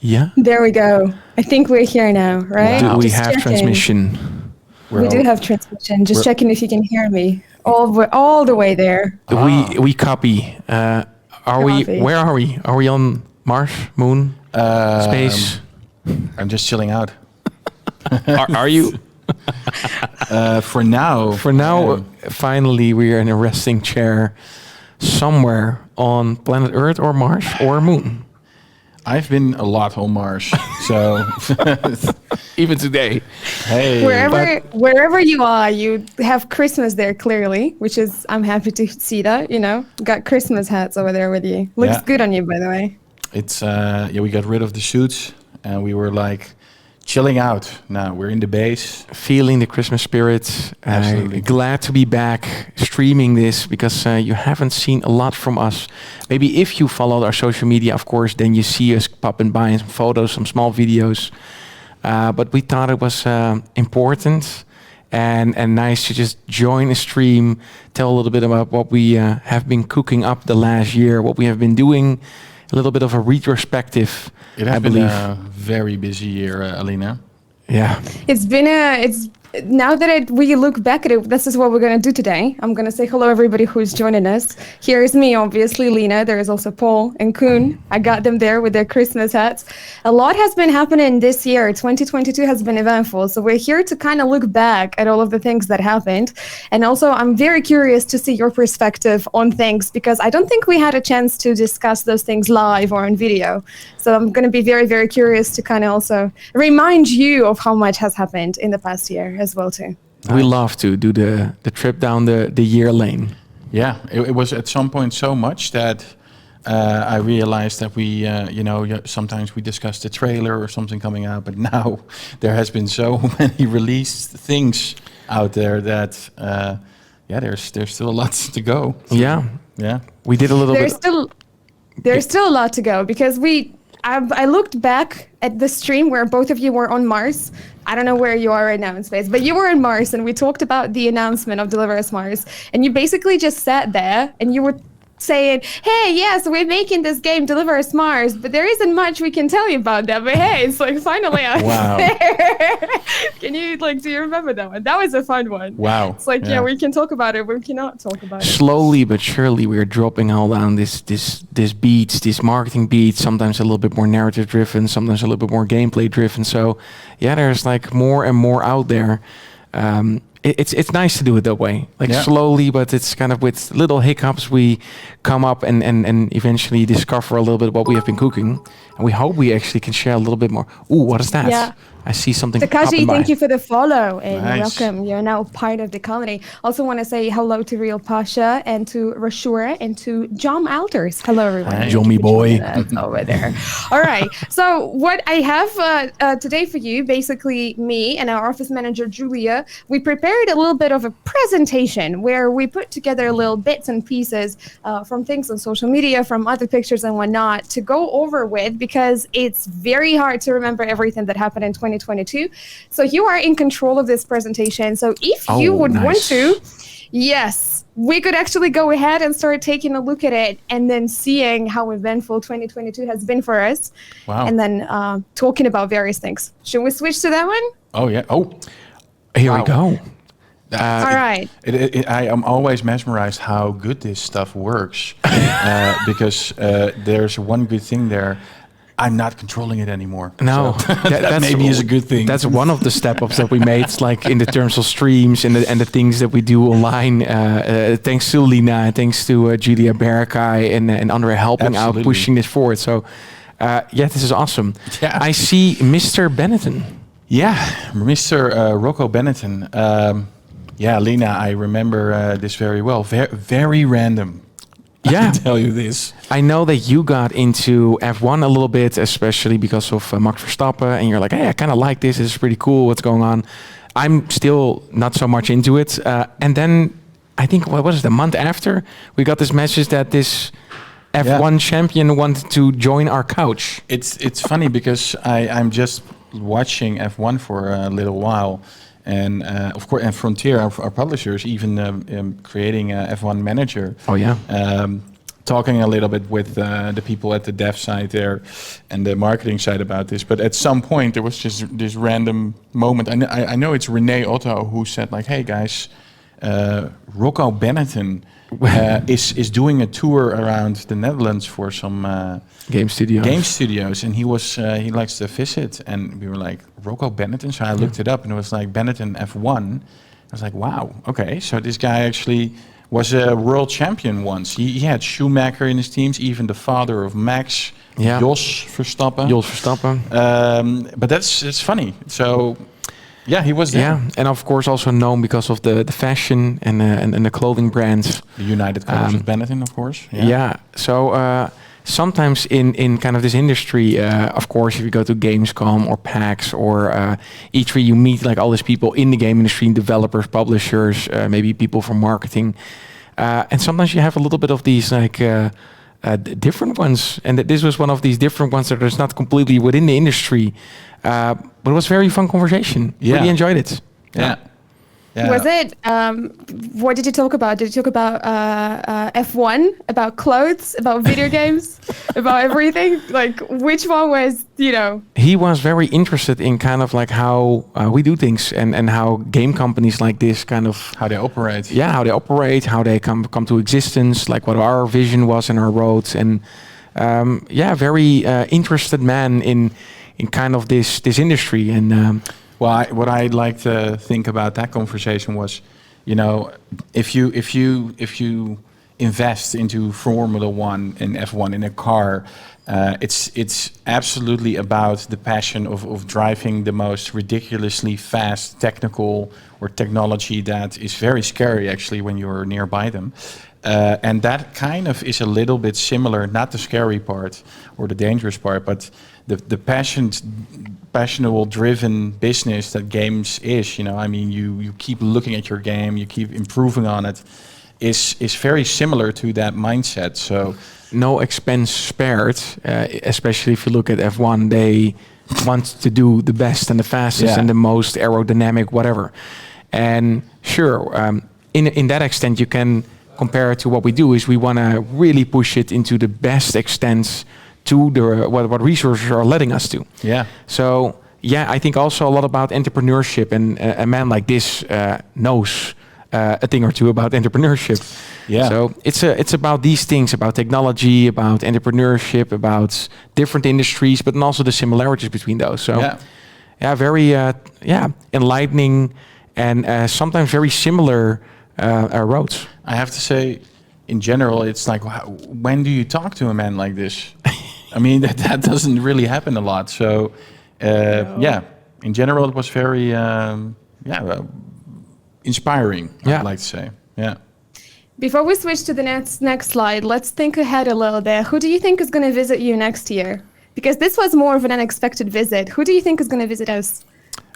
Yeah. There we go. I think we're here now, right? Do we Just have checking. transmission? We do have transmission. Just checking if you can hear me. All the way there. We copy. Copy. Where are we? Are we on Mars, Moon, space? I'm just chilling out. Are you? For now. For now, finally, we are in a resting chair somewhere on planet Earth or Mars or Moon. I've been a lot on Mars, so Even today. hey, Wherever you are, you have Christmas there clearly, which is I'm happy to see that. Got Christmas hats over there with you. Looks good on you, by the way. it's we got rid of the suits and we were like chilling out. Now we're in the base. Feeling the Christmas spirit. Absolutely. Glad to be back streaming this because you haven't seen a lot from us. Maybe if you followed our social media, of course, then you see us popping by in some photos, some small videos. But we thought it was important and nice to just join a stream, tell a little bit about what we have been cooking up the last year, what we have been doing, a little bit of a retrospective, It has I been believe. a very busy year, Alina. Yeah. It's now that we look back at it, this is what we're going to do today. I'm going to say hello everybody who's joining us. Here's me, obviously, Lina. There is also Paul and Koen. I got them there with their Christmas hats. A lot has been happening this year. 2022 has been eventful. So we're here to kind of look back at all of the things that happened. And also, I'm very curious to see your perspective on things because I don't think we had a chance to discuss those things live or on video. So I'm going to be very, very curious to kind of also remind you of how much has happened in the past year as well too. We love to do the trip down the year lane. Yeah, it was at some point so much that I realized that we, sometimes we discuss the trailer or something coming out, but now there has been so many released things out there that, there's still a lot to go. Yeah. Yeah. We did a little bit. There's still a lot to go because I looked back at the stream where both of you were on Mars. I don't know where you are right now in space, but you were on Mars and we talked about the announcement of Deliver Us Mars. And you basically just sat there and you were saying, hey, yes, we're making this game Deliver Us Mars, but there isn't much we can tell you about that. But hey, it's like finally out there. Can you do you remember that one? That was a fun one. Wow. It's like, yeah, we can talk about it, but we cannot talk about it. Slowly but surely, we're dropping all down this beats, these marketing beats. Sometimes a little bit more narrative driven, sometimes a little bit more gameplay driven. So, yeah, there's more and more out there. It's nice to do it that way, slowly, but it's kind of with little hiccups we come up and eventually discover a little bit what we have been cooking, and we hope we actually can share a little bit more. Ooh, what is that? Yeah. I see something Takashi, popping by. thank you for the follow and Nice. welcome. You're now part of the colony. Also want to say hello to Real Pasha and to Rashura and to John Alters. Hello, everyone. Hi. Jommy boy. Over there. All right. So what I have today for you, basically me and our office manager, Julia, we prepared a little bit of a presentation where we put together little bits and pieces from things on social media, from other pictures and whatnot to go over with because it's very hard to remember everything that happened in 2022. So you are in control of this presentation. So if you would want to, yes, we could actually go ahead and start taking a look at it and then seeing how eventful 2022 has been for us. Wow. And then talking about various things. Should we switch to that one? Oh, yeah. Oh, Here Wow. we go. All right. I am always mesmerized how good this stuff works because there's one good thing there. I'm not controlling it anymore. No, So that maybe is a good thing. That's one of the step-ups that we made, like in the terms of streams and the things that we do online. Thanks to Lina, thanks to Julia Barakai and Andre helping Absolutely. out, pushing this forward. So, this is awesome. Yeah. I see Mr. Benetton. Yeah, Mr. Rocco Benetton. Lina, I remember this very well. Very random. Yeah. I can tell you this. I know that you got into F1 a little bit, especially because of Max Verstappen, and you're like, hey, I kind of like this. This is pretty cool. What's going on? I'm still not so much into it. And then I think, what was it, a month after, we got this message that this F1 champion wanted to join our couch. It's funny because I'm just watching F1 for a little while. And of course, and Frontier, our publishers, even creating a F1 manager. Oh, yeah. talking a little bit with the people at the dev side there and the marketing side about this. But at some point, there was just this random moment. I know it's Renee Otto who said like, "Hey guys, Rocco Benetton is doing a tour around the Netherlands for some Game studios. and he likes to visit." And we were like, "Rocco Benetton?" So I looked it up, and it was like Benetton F1. I was like, "Wow, okay, so this guy actually was a world champion once. He had Schumacher in his teams, even the father of Max, Jos Verstappen. But it's funny. So." Yeah, he was there. Yeah, and of course also known because of the fashion and the clothing brands. The United Colors of Benetton, of course. Yeah. So sometimes in kind of this industry, of course, if you go to Gamescom or PAX or E3, you meet like all these people in the game industry, developers, publishers, maybe people from marketing, and sometimes you have a little bit of these like. Different ones, and this was one of these different ones that is not completely within the industry, but it was very fun conversation. Really enjoyed it. Yeah. Was it? What did you talk about? Did you talk about F1, about clothes, about video games, about everything? Like, which one was, He was very interested in kind of like how we do things and how game companies like this kind of... How they operate. Yeah, how they operate, how they come to existence, like what our vision was and our roads. And very interested man in kind of this industry. And... Well, what I like to think about that conversation was, if you invest into Formula One and F1 in a car, it's absolutely about the passion of driving the most ridiculously fast technical or technology that is very scary actually when you're nearby them. And that kind of is a little bit similar, not the scary part or the dangerous part, but the passionate driven business that games is. I mean, you keep looking at your game, you keep improving on it, is very similar to that mindset. So no expense spared, especially if you look at F1, they want to do the best and the fastest and the most aerodynamic, whatever. And sure, in that extent, you can compare it to what we do is we want to really push it into the best extent to the what resources are letting us do. Yeah. So I think also a lot about entrepreneurship, and a man like this knows a thing or two about entrepreneurship. Yeah. So it's about these things, about technology, about entrepreneurship, about different industries, but then also the similarities between those. So very enlightening and sometimes very similar roads. I have to say, in general, it's like, when do you talk to a man like this? I mean, that doesn't really happen a lot. So, in general, it was very, inspiring, I'd like to say. Yeah. Before we switch to the next slide, let's think ahead a little bit. Who do you think is going to visit you next year? Because this was more of an unexpected visit. Who do you think is going to visit us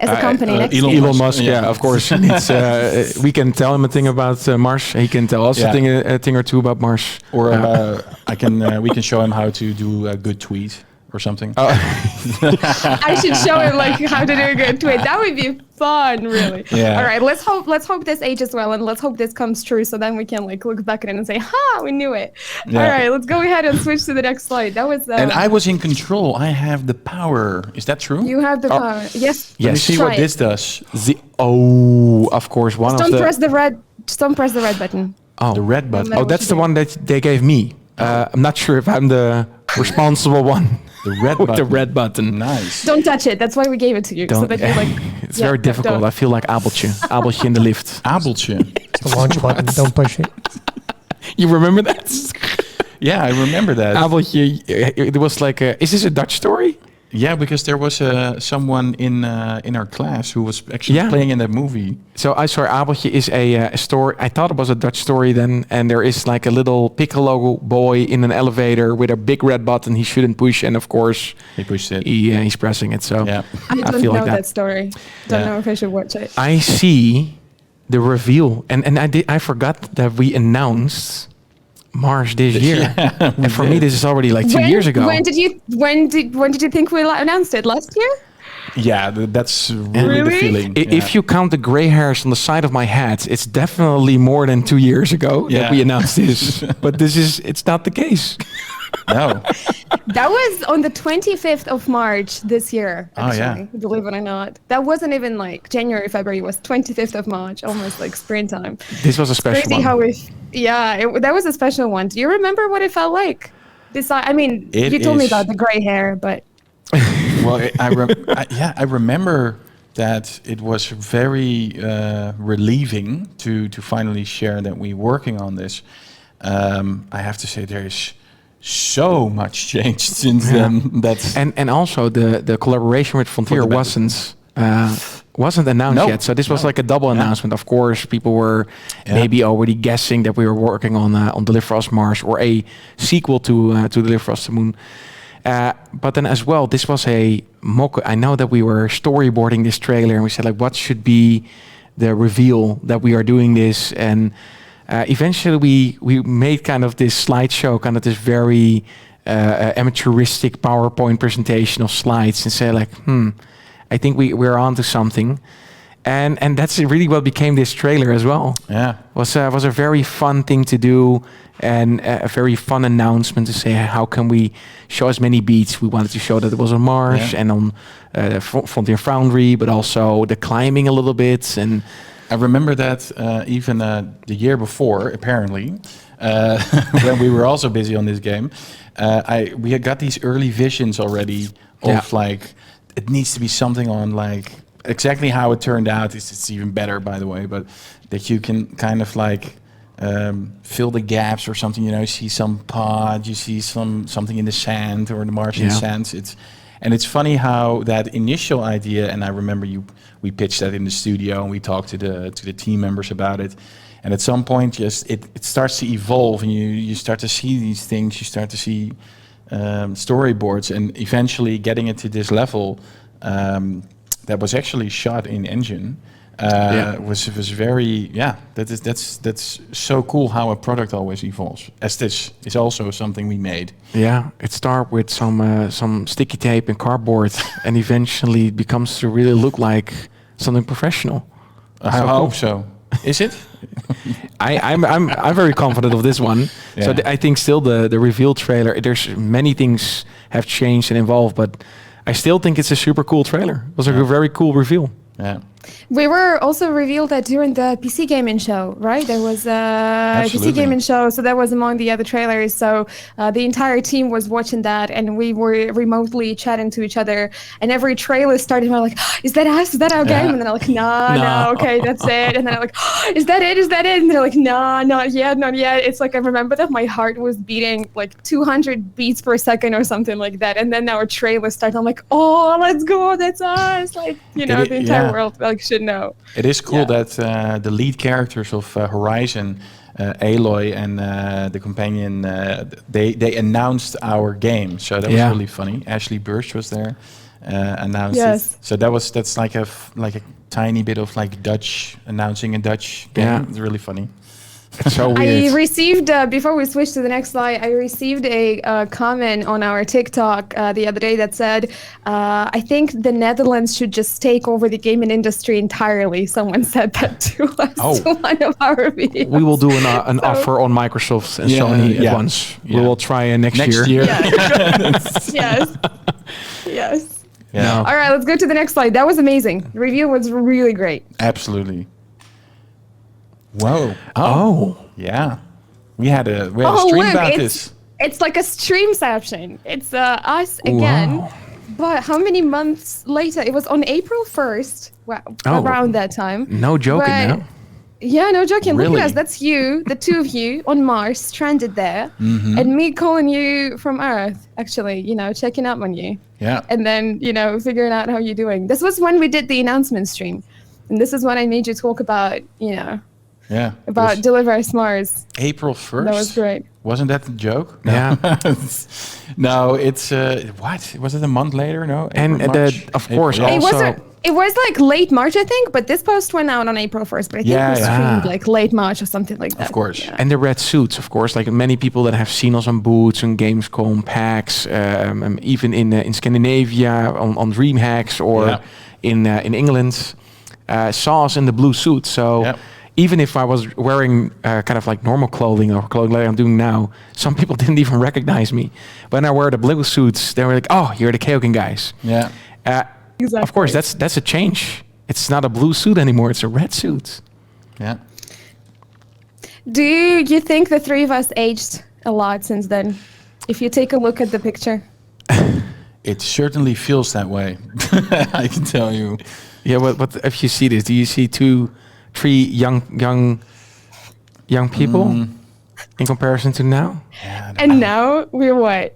as a company next year? Elon Musk, of course. We can tell him a thing about Mars. He can tell us a thing or two about Mars. Or we can show him how to do a good tweet or something. I should show him like how to do a good tweet. That would be fun, really. Yeah. All right, let's hope this ages well, and let's hope this comes true, so then we can like look back at it and say, "Ha, we knew it." Yeah. All right, let's go ahead and switch to the next slide. That was. And I was in control. I have the power. Is that true? You have the power. Yes. Let me see what this does. Of course, Don't press the red button. Oh, the red button. Oh, that's the one that they gave me. I'm not sure if I'm the responsible one. The red button. The red button. Nice. Don't touch it. That's why we gave it to you. So that you're like, it's very difficult. I feel like Abeltje. Abeltje in the lift. Abeltje. It's the launch button. Don't push it. You remember that? Yeah, I remember that. Abeltje. It was like, is this a Dutch story? Yeah, because there was someone in our class who was actually playing in that movie. So I saw Abeltje is a story. I thought it was a Dutch story then, and there is like a little Piccolo boy in an elevator with a big red button he shouldn't push, and of course he pushed it. He's pressing it. So I don't feel know like that story. Don't know if I should watch it. I see the reveal, and I forgot that we announced Mars this year. And for me, this is already like 2 years ago. When did you think we announced it? Last year? Yeah, that's really the Really? feeling. If you count the gray hairs on the side of my head, it's definitely more than 2 years ago Yeah. that we announced this. But it's not the case. No. That was on the 25th of March this year, Oh, yeah. actually, believe it or not. That wasn't even like January, February. It was 25th of March, almost like springtime. This was a special Crazy one. how that was a special one. Do you remember what it felt like? I mean, It you told me is- about the gray hair, but Well, I remember that it was very relieving to finally share that we're working on this. I have to say there is so much changed since then. That's And also the collaboration with Frontier For the better. wasn't announced No, yet. So this was no. like a double announcement. Of course, people were maybe already guessing that we were working on Deliver Us Mars or a sequel to Deliver Us the Moon. But then as well, this was a mock. I know that we were storyboarding this trailer and we said like, what should be the reveal that we are doing this? And eventually we made kind of this slideshow, kind of this very amateuristic PowerPoint presentation of slides and say like, I think we're onto something. And that's really what became this trailer as well. yeah. Was a very fun thing to do and a very fun announcement to say how can we show as many beats. We wanted to show that it was on Mars and on Frontier Foundry, but also the climbing a little bit. And I remember that even the year before, apparently, when we were also busy on this game, we had got these early visions already of like it needs to be something on like exactly how it turned out. It's even better, by the way, but that you can kind of like fill the gaps or something. You know, see some pod, you see something in the sand or the Martian sands. It's funny how that initial idea, and I remember we pitched that in the studio and we talked to the team members about it. And at some point, just it starts to evolve, and you start to see these things. You start to see storyboards, and eventually getting it to this level that was actually shot in engine was very that's so cool how a product always evolves. As this is also something we made. yeah, it started with some sticky tape and cardboard, and eventually it becomes to really look like something professional. I hope so. Is it? I'm very confident of this one. Yeah. So I think still the reveal trailer. There's many things have changed and evolved, but I still think it's a super cool trailer. It was a very cool reveal. Yeah. we were also revealed that during the PC Gaming Show, right? There was a PC Gaming Show, so that was among the other trailers. So the entire team was watching that, and we were remotely chatting to each other. And every trailer started, we're like, "Is that us? Is that our game?" And then I'm like, "No, okay, that's it." And then I'm like, "Is that it? Is that it?" And they're like, "No, not yet, not yet." It's like I remember that my heart was beating like 200 beats per second or something like that. And then our trailer started. I'm like, "Oh, let's go! That's us!" Like the entire world like should know. It is cool that the lead characters of Horizon, Aloy and the companion, they announced our game, so that was really funny. Ashley Burch was there, announced it. So that's like a tiny bit of like Dutch announcing a Dutch game. Yeah. It's really funny. It's so weird. I received, before we switch to the next slide, I received a comment on our TikTok the other day that said, I think the Netherlands should just take over the gaming industry entirely. Someone said that to us, to one of our videos. We will do an offer on Microsoft and Sony at once. We will try next year. Yes. Yes. Yeah. All right, let's go to the next slide. That was amazing. The review was really great. Absolutely. Whoa. Oh. Yeah. We had a stream about this. It's like a stream session. It's us again. Wow. But how many months later? It was on April 1st. Wow. Around that time. No joking, no? Yeah, no joking. Look Really? at us. That's you, the two of you on Mars, stranded there. And me calling you from Earth, actually, checking up on you. Yeah. And then, figuring out how you're doing. This was when we did the announcement stream. And this is when I made you talk about, Yeah. about Deliver Us Mars. April 1st. That was great. Wasn't that the joke? No. Yeah. No, it's what? Was it a month later? No. And April, March? of course, April, yeah. It also- wasn't. It was like late March, I think, but this post went out on April 1st. But I think Yeah, it was yeah. streamed like late March or something like that. Of course. Yeah. And the red suits, of course, like many people that have seen us on booths and Gamescom, PAX, even in Scandinavia on DreamHacks or in England, saw us in the blue suit. So even if I was wearing kind of like normal clothing or clothing like I'm doing now, some people didn't even recognize me. When I wear the blue suits, they were like, "Oh, you're the KeokeN guys." Yeah. Exactly. Of course, that's a change. It's not a blue suit anymore; it's a red suit. Yeah. Do you think the three of us aged a lot since then? If you take a look at the picture. It certainly feels that way. I can tell you. Yeah, what if you see this? Do you see three young people in comparison to now? Yeah, And now we're what?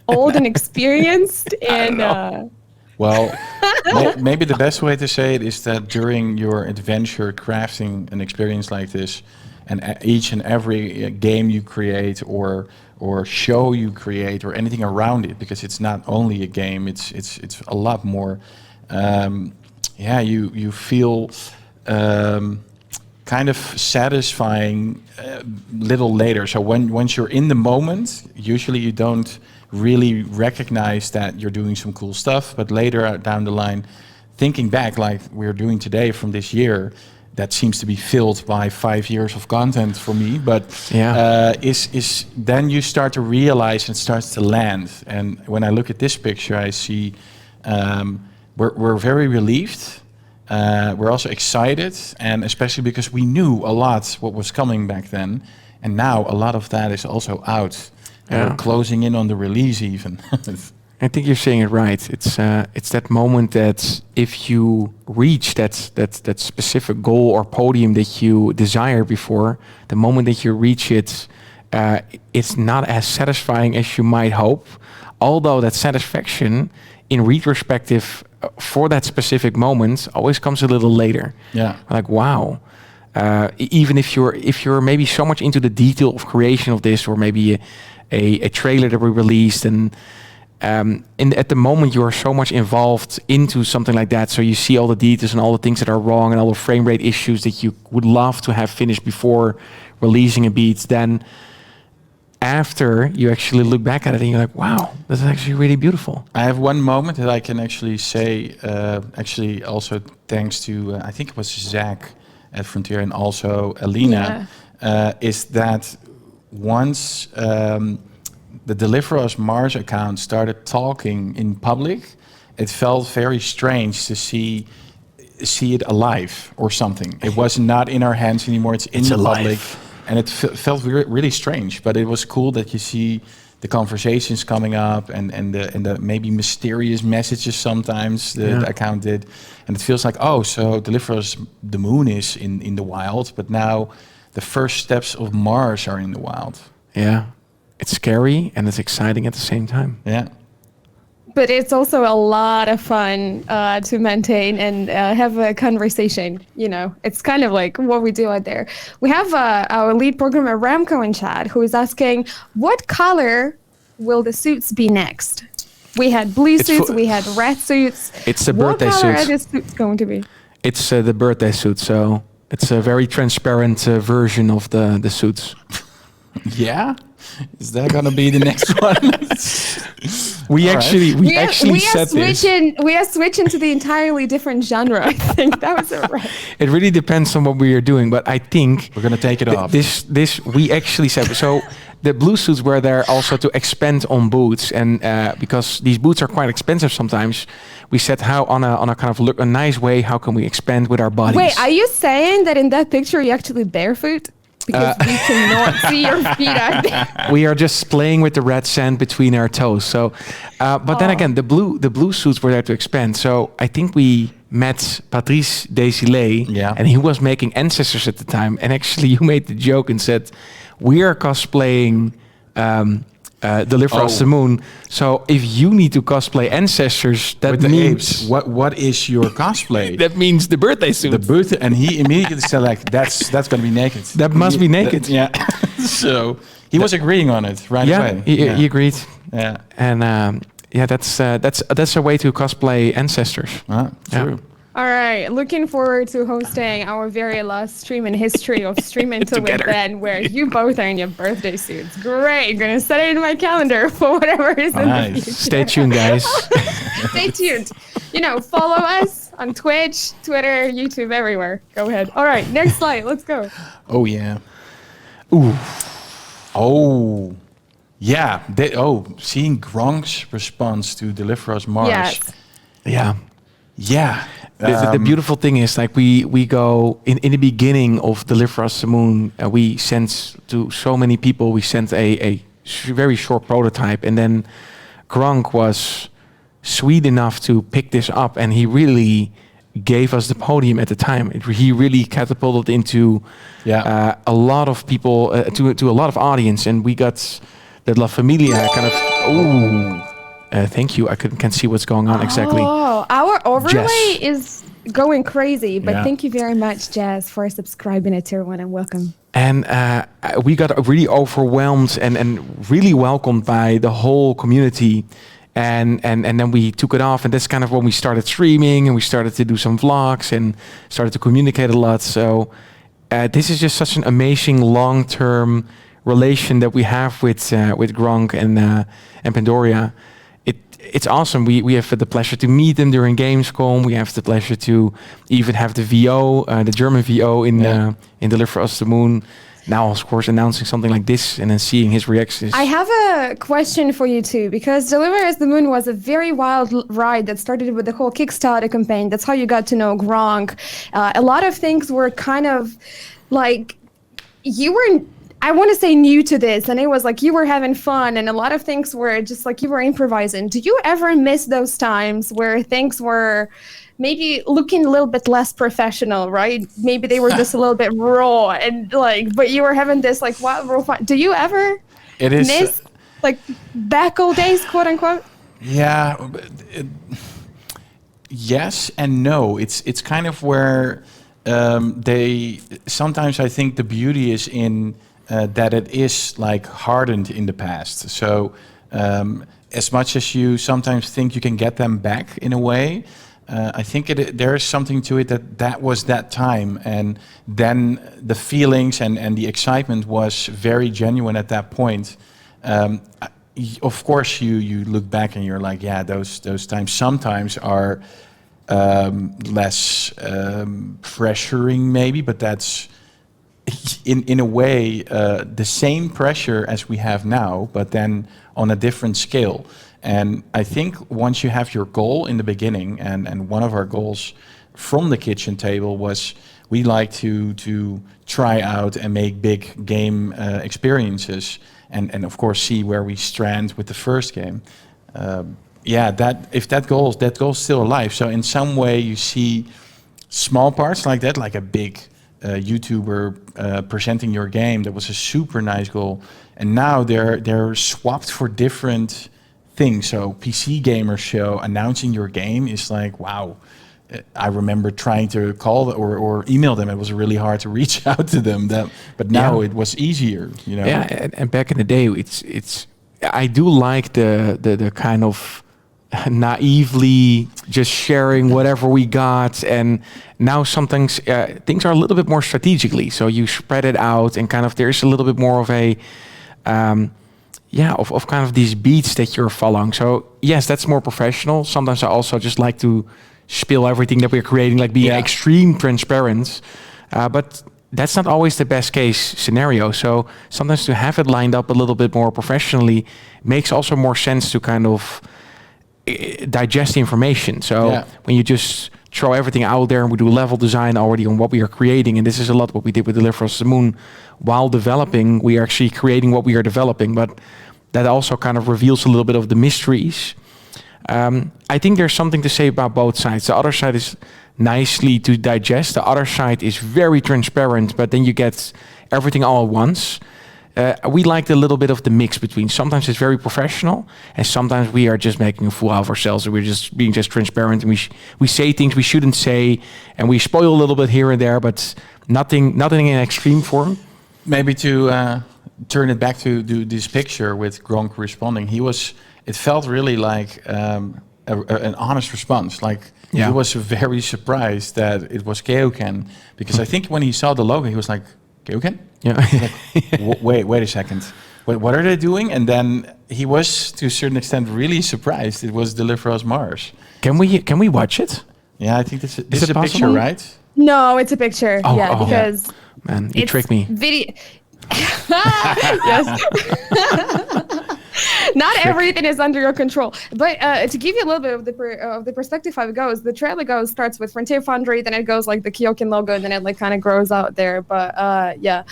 Old and experienced and well, maybe the best way to say it is that during your adventure crafting an experience like this, and each and every game you create or show you create or anything around it, because it's not only a game, it's a lot more. You feel kind of satisfying little later. So once you're in the moment, usually you don't really recognize that you're doing some cool stuff, but later down the line, thinking back like we're doing today from this year, that seems to be filled by 5 years of content for me, but is then you start to realize and it starts to land. And when I look at this picture, I see we're very relieved. We're also excited, and especially because we knew a lot what was coming back then, and now a lot of that is also out. We're closing in on the release even. I think you're saying it right. It's that moment that if you reach that specific goal or podium that you desire before, the moment that you reach it, it's not as satisfying as you might hope. Although that satisfaction, in retrospective, for that specific moment, always comes a little later. Yeah, like wow. Even if you're maybe so much into the detail of creation of this, or maybe a trailer that we released, and at the moment you are so much involved into something like that, so you see all the details and all the things that are wrong and all the frame rate issues that you would love to have finished before releasing a beat, then after you actually look back at it and you're like, wow, that's actually really beautiful. I have one moment that I can actually say, actually also thanks to, I think it was Zach at Frontier and also Alina, is that once the Deliver Us Mars account started talking in public, it felt very strange to see it alive or something. It was not in our hands anymore, it's in the public. And it felt really strange, but it was cool that you see the conversations coming up and the maybe mysterious messages sometimes the account did. And it feels like, oh, so Deliver Us the Moon is in the wild, but now the first steps of Mars are in the wild. Yeah, it's scary and it's exciting at the same time. Yeah. But it's also a lot of fun to maintain and have a conversation. You know, it's kind of like what we do out there. We have our lead programmer Ramco in chat who is asking, what color will the suits be next? We had blue suits, we had red suits. It's the birthday suits. What color are the suits going to be? It's the birthday suit, so it's a very transparent version of the suits. Yeah? Is that gonna be the next one? We actually said this. We are switching to the entirely different genre. I think that was right. It really depends on what we are doing, but I think we're gonna take it off. This we actually said so. The blue suits were there also to expand on boots, and because these boots are quite expensive sometimes, we said how on a kind of a nice way, how can we expand with our bodies? Wait, are you saying that in that picture you're actually barefoot? Because we cannot see your feet out there. We are just playing with the red sand between our toes. So, but then again, the blue suits were there to expand. So I think we met Patrice Desilets, and he was making Ancestors at the time. And actually, you made the joke and said, "We are cosplaying Deliver Us the Moon. So if you need to cosplay ancestors, that With the means apes, what is your cosplay? that means the birthday suit. The birthday, and he immediately said like, that's gonna be naked. That must be naked. Yeah. So he was agreeing on it right away. He agreed. Yeah. And that's a way to cosplay ancestors. True. All right, looking forward to hosting our very last stream in history of Stream Into with Together. Ben, where you both are in your birthday suits. Great, gonna set it in my calendar for whatever is in the Nice. future. Stay tuned, guys. Stay tuned. Follow us on Twitch, Twitter, YouTube, everywhere. Go ahead. All right, next slide. Let's go. Oh yeah. Ooh. Oh. Yeah. Seeing Gronk's response to Deliver Us Mars. Yes. Yeah. Yeah. The beautiful thing is, like, we go in the beginning of Deliver Us the Moon. We sent to so many people. We sent a very short prototype, and then Gronk was sweet enough to pick this up, and he really gave us the podium at the time. He really catapulted into a lot of people, to a lot of audience, and we got the La Familia kind of. Ooh. Thank you. I can see what's going on exactly. Oh, our overlay Jess. is going crazy, but Yeah. thank you very much, Jazz, for subscribing to Tier 1 and welcome. And we got really overwhelmed and really welcomed by the whole community. And then we took it off, and that's kind of when we started streaming, and we started to do some vlogs and started to communicate a lot. So this is just such an amazing long-term relation that we have with Gronk and Pandoria. It's awesome. We have the pleasure to meet them during Gamescom. We have the pleasure to even have the VO, the German VO in Deliver Us the Moon. Now, of course, announcing something like this and then seeing his reactions. I have a question for you too, because Deliver Us the Moon was a very wild ride that started with the whole Kickstarter campaign. That's how you got to know Gronk. A lot of things were kind of like, you were, I want to say, new to this, and it was like you were having fun, and a lot of things were just like you were improvising. Do you ever miss those times where things were maybe looking a little bit less professional, right? Maybe they were just a little bit raw, and like, but you were having this like wild raw fun. Do you ever miss like back old days, quote unquote? Yeah. Yes and no. It's kind of where they sometimes, I think the beauty is in that it is like hardened in the past. So as much as you sometimes think you can get them back in a way, I think there is something to it that was that time, and then the feelings and the excitement was very genuine at that point. Of course, you look back and you're like, yeah, those times sometimes are less pressuring maybe, but that's in a way the same pressure as we have now, but then on a different scale. And I think once you have your goal in the beginning, and one of our goals from the kitchen table was we like to try out and make big game experiences, and of course see where we strand with the first game. That goal's still alive. So in some way you see small parts like that, like a big YouTuber presenting your game. That was a super nice goal, and now they're swapped for different things. So PC Gamer Show announcing your game is like, wow. I remember trying to call or email them. It was really hard to reach out to them. But now it was easier, you know. Yeah, and back in the day, it's. I do like the kind of naively just sharing whatever we got, and now sometimes things are a little bit more strategically. So you spread it out, and kind of there's a little bit more of a. Of kind of these beats that you're following. So yes, that's more professional. Sometimes I also just like to spill everything that we're creating, like being extreme transparent. But that's not always the best case scenario. So sometimes to have it lined up a little bit more professionally makes also more sense to kind of digest the information. So when you just throw everything out there and we do level design already on what we are creating, and this is a lot what we did with Deliver Us the Moon. While developing, we are actually creating what we are developing, but that also kind of reveals a little bit of the mysteries. I think there's something to say about both sides. The other side is nicely to digest. The other side is very transparent, but then you get everything all at once. we liked a little bit of the mix between. Sometimes it's very professional, and sometimes we are just making a fool out of ourselves, and we're just being just transparent, and we say things we shouldn't say, and we spoil a little bit here and there, but nothing in extreme form. Maybe to turn it back to this picture with Gronk responding, it felt really like an honest response. Like he was very surprised that it was KeokeN, because I think when he saw the logo, he was like, KeokeN? Yeah. Like, wait a second. What are they doing? And then he was, to a certain extent, really surprised. It was Deliver Us Mars. Can we watch it? Yeah, I think this is a possible? picture, right? No, it's a picture. Oh, because man, you tricked me. Video. Yes. Not everything is under your control, but to give you a little bit of the perspective how it goes, the trailer starts with Frontier Foundry, then it goes like the KeokeN logo, and then it like kind of grows out there. But the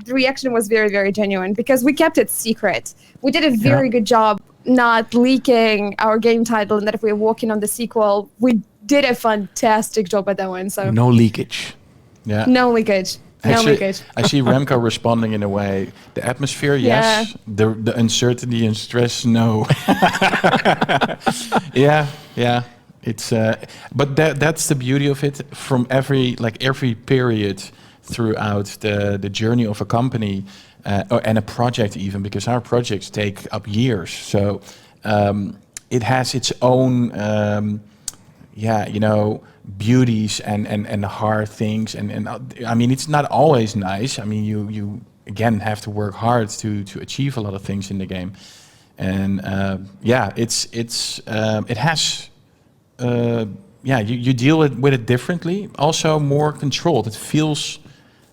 reaction was very, very genuine because we kept it secret. We did a very good job not leaking our game title, and that if we're working on the sequel, we did a fantastic job at that one. So no leakage. Yeah. No leakage. Actually, I see Remco responding in a way. The atmosphere, yes. The uncertainty and stress, no. yeah. It's but that's the beauty of it. From every period throughout the journey of a company and a project, even because our projects take up years. So it has its own, beauties and hard things, and I mean, it's not always nice. I mean, you again have to work hard to achieve a lot of things in the game, and it has you deal with it differently, also more controlled. It feels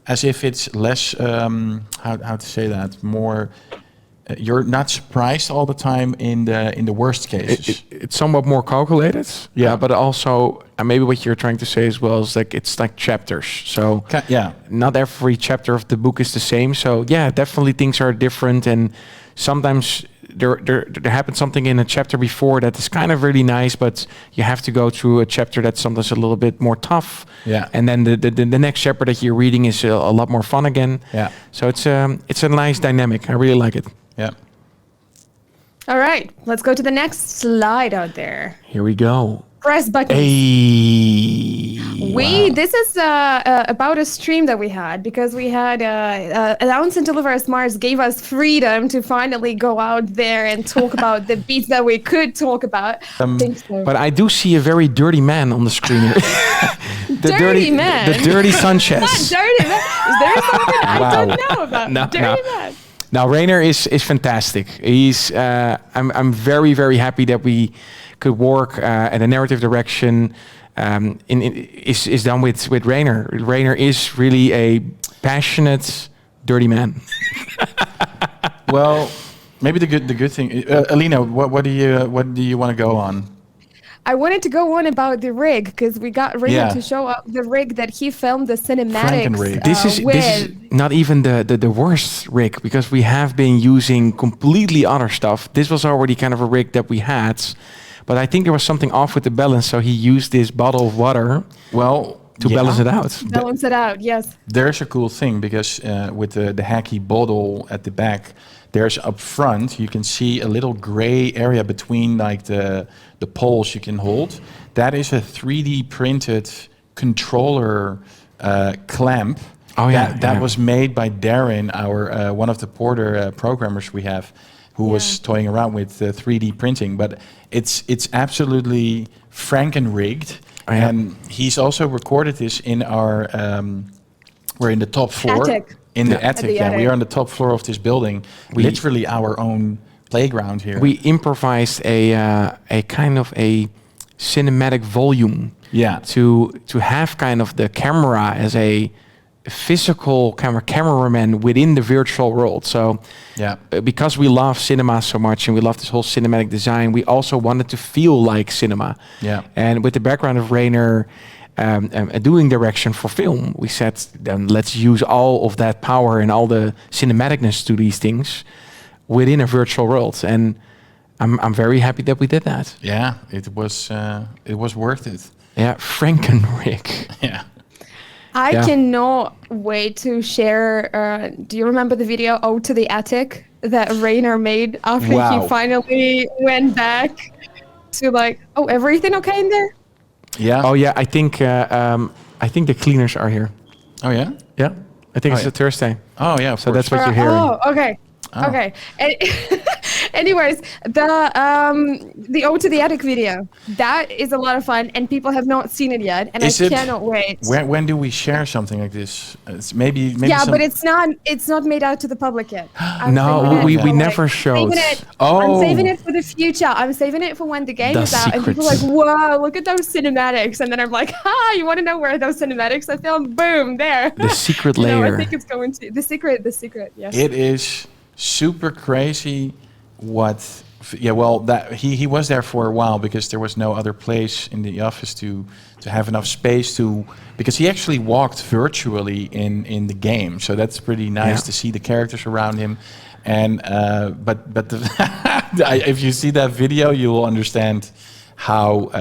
as if it's less how to say that, more. You're not surprised all the time in the worst cases. It's somewhat more calculated. Yeah, but also maybe what you're trying to say as well is like it's like chapters. So not every chapter of the book is the same. So yeah, definitely things are different, and sometimes there happens something in a chapter before that is kind of really nice, but you have to go through a chapter that's sometimes a little bit more tough. Yeah, and then the next chapter that you're reading is a lot more fun again. Yeah, so it's a nice dynamic. I really like it. Yeah. All right, let's go to the next slide out there. Here we go. Press button. This is about a stream that we had, because we had Announce and Deliver Us Mars gave us freedom to finally go out there and talk about the beats that we could talk about. But I do see a very dirty man on the screen here. Dirty man? The dirty Sanchez. Not dirty man. Is there something I don't know about? Dirty man. Now Rainer is fantastic. He's I'm very, very happy that we could work and the narrative direction is done with Rainer. Rainer is really a passionate, dirty man. Well, maybe the good thing, Alina, what do you want to go on? I wanted to go on about the rig, because we got Rainer to show up the rig that he filmed the cinematics with. This is not even the worst rig, because we have been using completely other stuff. This was already kind of a rig that we had, but I think there was something off with the balance, so he used this bottle of water to balance it out. Balance it out, yes. There's a cool thing, because with the hacky bottle at the back, there's up front, you can see a little gray area between like the poles you can hold. That is a 3D printed controller clamp. Oh yeah, that was made by Darren, our one of the Porter programmers we have, who was toying around with 3D printing. But it's absolutely Franken-rigged, and he's also recorded this in our. We're in the top floor. Attic. In the attic, we are on the top floor of this building. Literally our own playground here. We improvised a kind of a cinematic volume. Yeah. To have kind of the camera as a physical cameraman within the virtual world. So because we love cinema so much and we love this whole cinematic design, we also wanted to feel like cinema. Yeah. And with the background of Rainer doing direction for film, we said, then let's use all of that power and all the cinematicness to these things within a virtual world. And I'm very happy that we did that. Yeah, it was worth it. Yeah, Franken-rig. Yeah. I Yeah. cannot wait to share. Do you remember the video "Ode to the Attic" that Rainer made after Wow. he finally went back to like, oh, everything okay in there? Yeah. Oh yeah, I think the cleaners are here. Oh yeah. Yeah, I think Oh, it's yeah. a Thursday. Oh yeah. Of So course. that's what you're hearing. Oh, okay. Oh. Okay. Anyways, the Ode to the Attic video, that is a lot of fun, and people have not seen it yet, and Is I it? cannot wait. When do we share something like this? It's maybe. Yeah, some- but it's not made out to the public yet. I'm No, saving it we for, never showed. saving it- Oh. I'm saving it for the future. I'm saving it for when the game The is out, and people are secrets. like, "Whoa, look at those cinematics!" And then I'm like, "Ha! You want to know where those cinematics I filmed? Boom, there." The secret You know, layer. I think it's going to the secret. The secret. Yes. It is super crazy. What? Yeah. Well, that he was there for a while because there was no other place in the office to have enough space to, because he actually walked virtually in the game. So that's pretty nice Yeah. to see the characters around him. And but the if you see that video, you will understand how.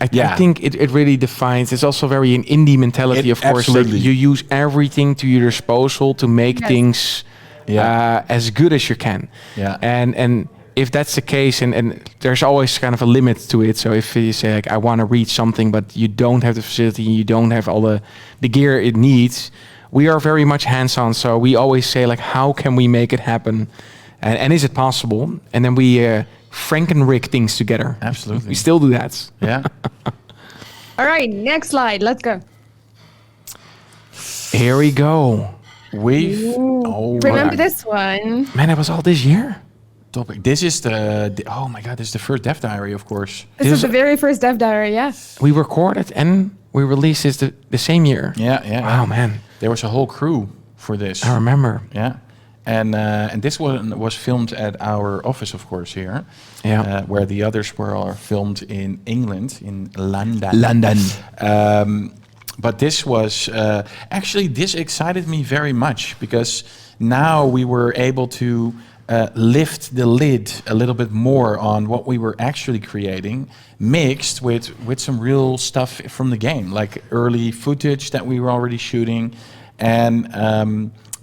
I think it really defines. It's also very an indie mentality, It- of course. Like absolutely. you use everything to your disposal to make Yes. things Yeah. as good as you can. Yeah. And if that's the case, and there's always kind of a limit to it. So if you say like I want to read something, but you don't have the facility, you don't have all the gear it needs. We are very much hands-on. So we always say like, how can we make it happen, and is it possible? And then we Frankenrig things together. Absolutely. We still do that. Yeah. All right, next slide. Let's go. Here we go. We've. Oh, Remember my this one? Man, it was all this year. topic. This is the. Oh my God! This is the first Dev Diary, of course. This This is the very first Dev Diary. Yeah. We recorded and we released this the same year. Yeah. Yeah. Wow, man. There was a whole crew for this. I remember. Yeah. And this one was filmed at our office, of course, here. Yeah. Where the others were all filmed in England, in London. London. But this was actually this excited me very much because now we were able to lift the lid a little bit more on what we were actually creating, mixed with some real stuff from the game, like early footage that we were already shooting, and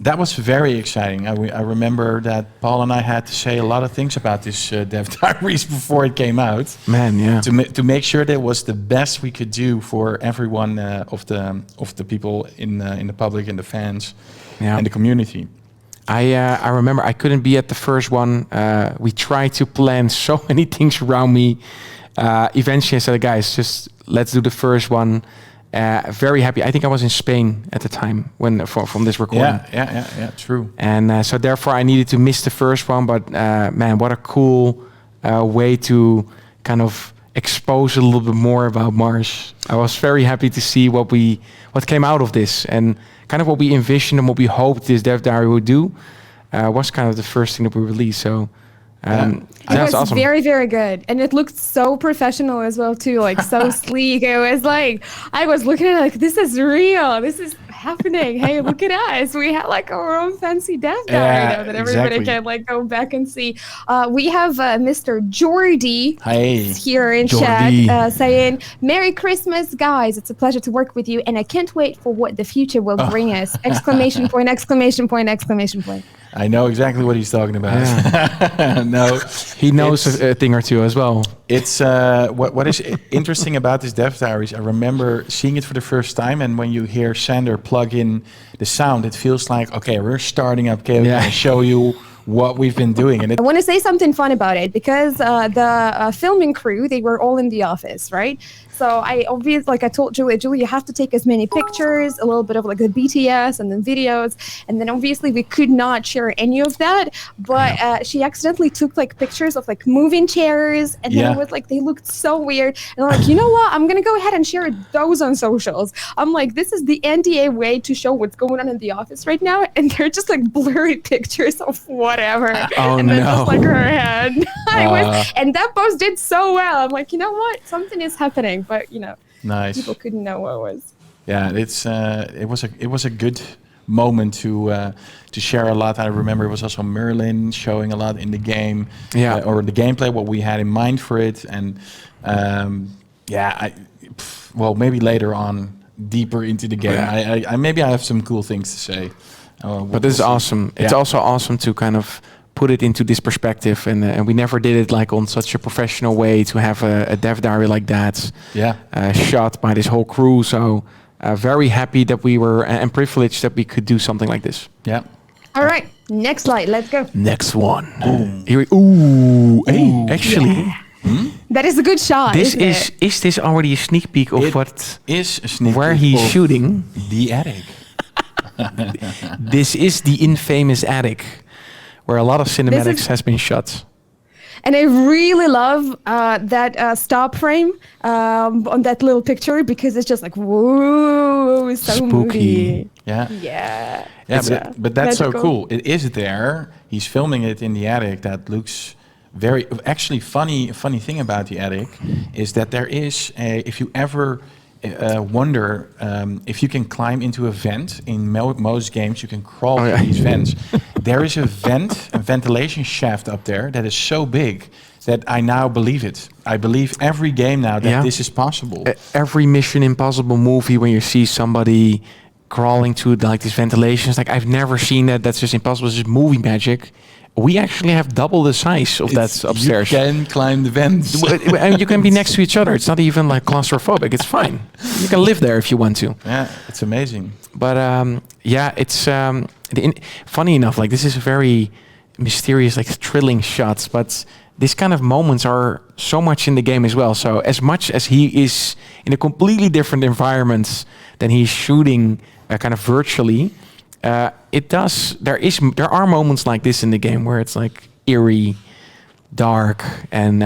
that was very exciting. I remember that Paul and I had to say a lot of things about this Dev Diaries before it came out. Man, yeah. To make sure that it was the best we could do for everyone of the people in the public and the fans Yeah. and the community. I remember I couldn't be at the first one. We tried to plan so many things around me. Eventually I said, guys, just let's do the first one. Very happy. I think I was in Spain at the time when from this recording. Yeah, true. And so therefore I needed to miss the first one. But man, what a cool way to kind of expose a little bit more about Mars. I was very happy to see what came out of this, and kind of what we envisioned and what we hoped this Dev Diary would do was kind of the first thing that we released. So It that's was awesome. very, very good. And it looked so professional as well, too. Like, so sleek. It was like, I was looking at it like, this is real. This is happening. Hey, look at us. We had like our own fancy Dev Diary now that everybody exactly. can like go back and see. We have Mr. Jordy Hey, here in Jordy. chat saying, Merry Christmas, guys. It's a pleasure to work with you. And I can't wait for what the future will bring us. Exclamation point, exclamation point, exclamation point. I know exactly what he's talking about. No, He knows it's- a thing or two as well. It's what is interesting about this Dev Diaries. I remember seeing it for the first time, and when you hear Sander plug in the sound, it feels like, okay, we're starting up KeokeN Yeah. and show you what we've been doing. And it, I want to say something fun about it because the filming crew, they were all in the office, right? So I obviously, like I told Julie, you have to take as many pictures, a little bit of like the BTS and then videos. And then obviously we could not share any of that, but she accidentally took like pictures of like moving chairs. And then Yeah. it was like, they looked so weird. And I'm like, you know what? I'm going to go ahead and share those on socials. I'm like, this is the NDA way to show what's going on in the office right now. And they're just like blurry pictures of whatever. Oh, and then no. just like her head. And that post did so well. I'm like, you know what? Something is happening. But, you know, nice. people couldn't know what it was. Yeah, it was a good moment to share a lot. I remember it was also Merlin showing a lot in the game, Yeah. or the gameplay, what we had in mind for it, and well, maybe later on deeper into the game. Yeah. I maybe I have some cool things to say. But this is awesome. It's also awesome to kind of put it into this perspective, and we never did it like on such a professional way to have a dev diary like that. Yeah. Shot by this whole crew. So very happy that we were and privileged that we could do something like this. Yeah. All right, next slide. Let's go. Next one. Here we, hey, actually, That is a good shot. this isn't it? is this already a sneak peek of It what is a sneak where peek he's of shooting? the attic. This is the infamous attic, where a lot of cinematics has been shot. And I really love that stop frame on that little picture because it's just like, whoa, so Spooky. moody. Yeah. Yeah. Yeah, but that's so magical. cool. It is there. He's filming it in the attic. That looks very actually funny. Funny thing about the attic is that there is a, if you ever wonder if you can climb into a vent in most games, you can crawl through these vents. There is a vent, a ventilation shaft up there that is so big that I now believe it. I believe every game now that this is possible. Every Mission Impossible movie, when you see somebody crawling to like these ventilations, like I've never seen that. That's just impossible. It's just movie magic. We actually have double the size of that upstairs. You can climb the vents. And you can be next to each other. It's not even like claustrophobic. It's fine. You can live there if you want to. Yeah, it's amazing. But yeah, it's funny enough. Like this is a very mysterious, like thrilling shots. But these kind of moments are so much in the game as well. So as much as he is in a completely different environment than he's shooting, kind of virtually. There are moments like this in the game where it's like eerie, dark, and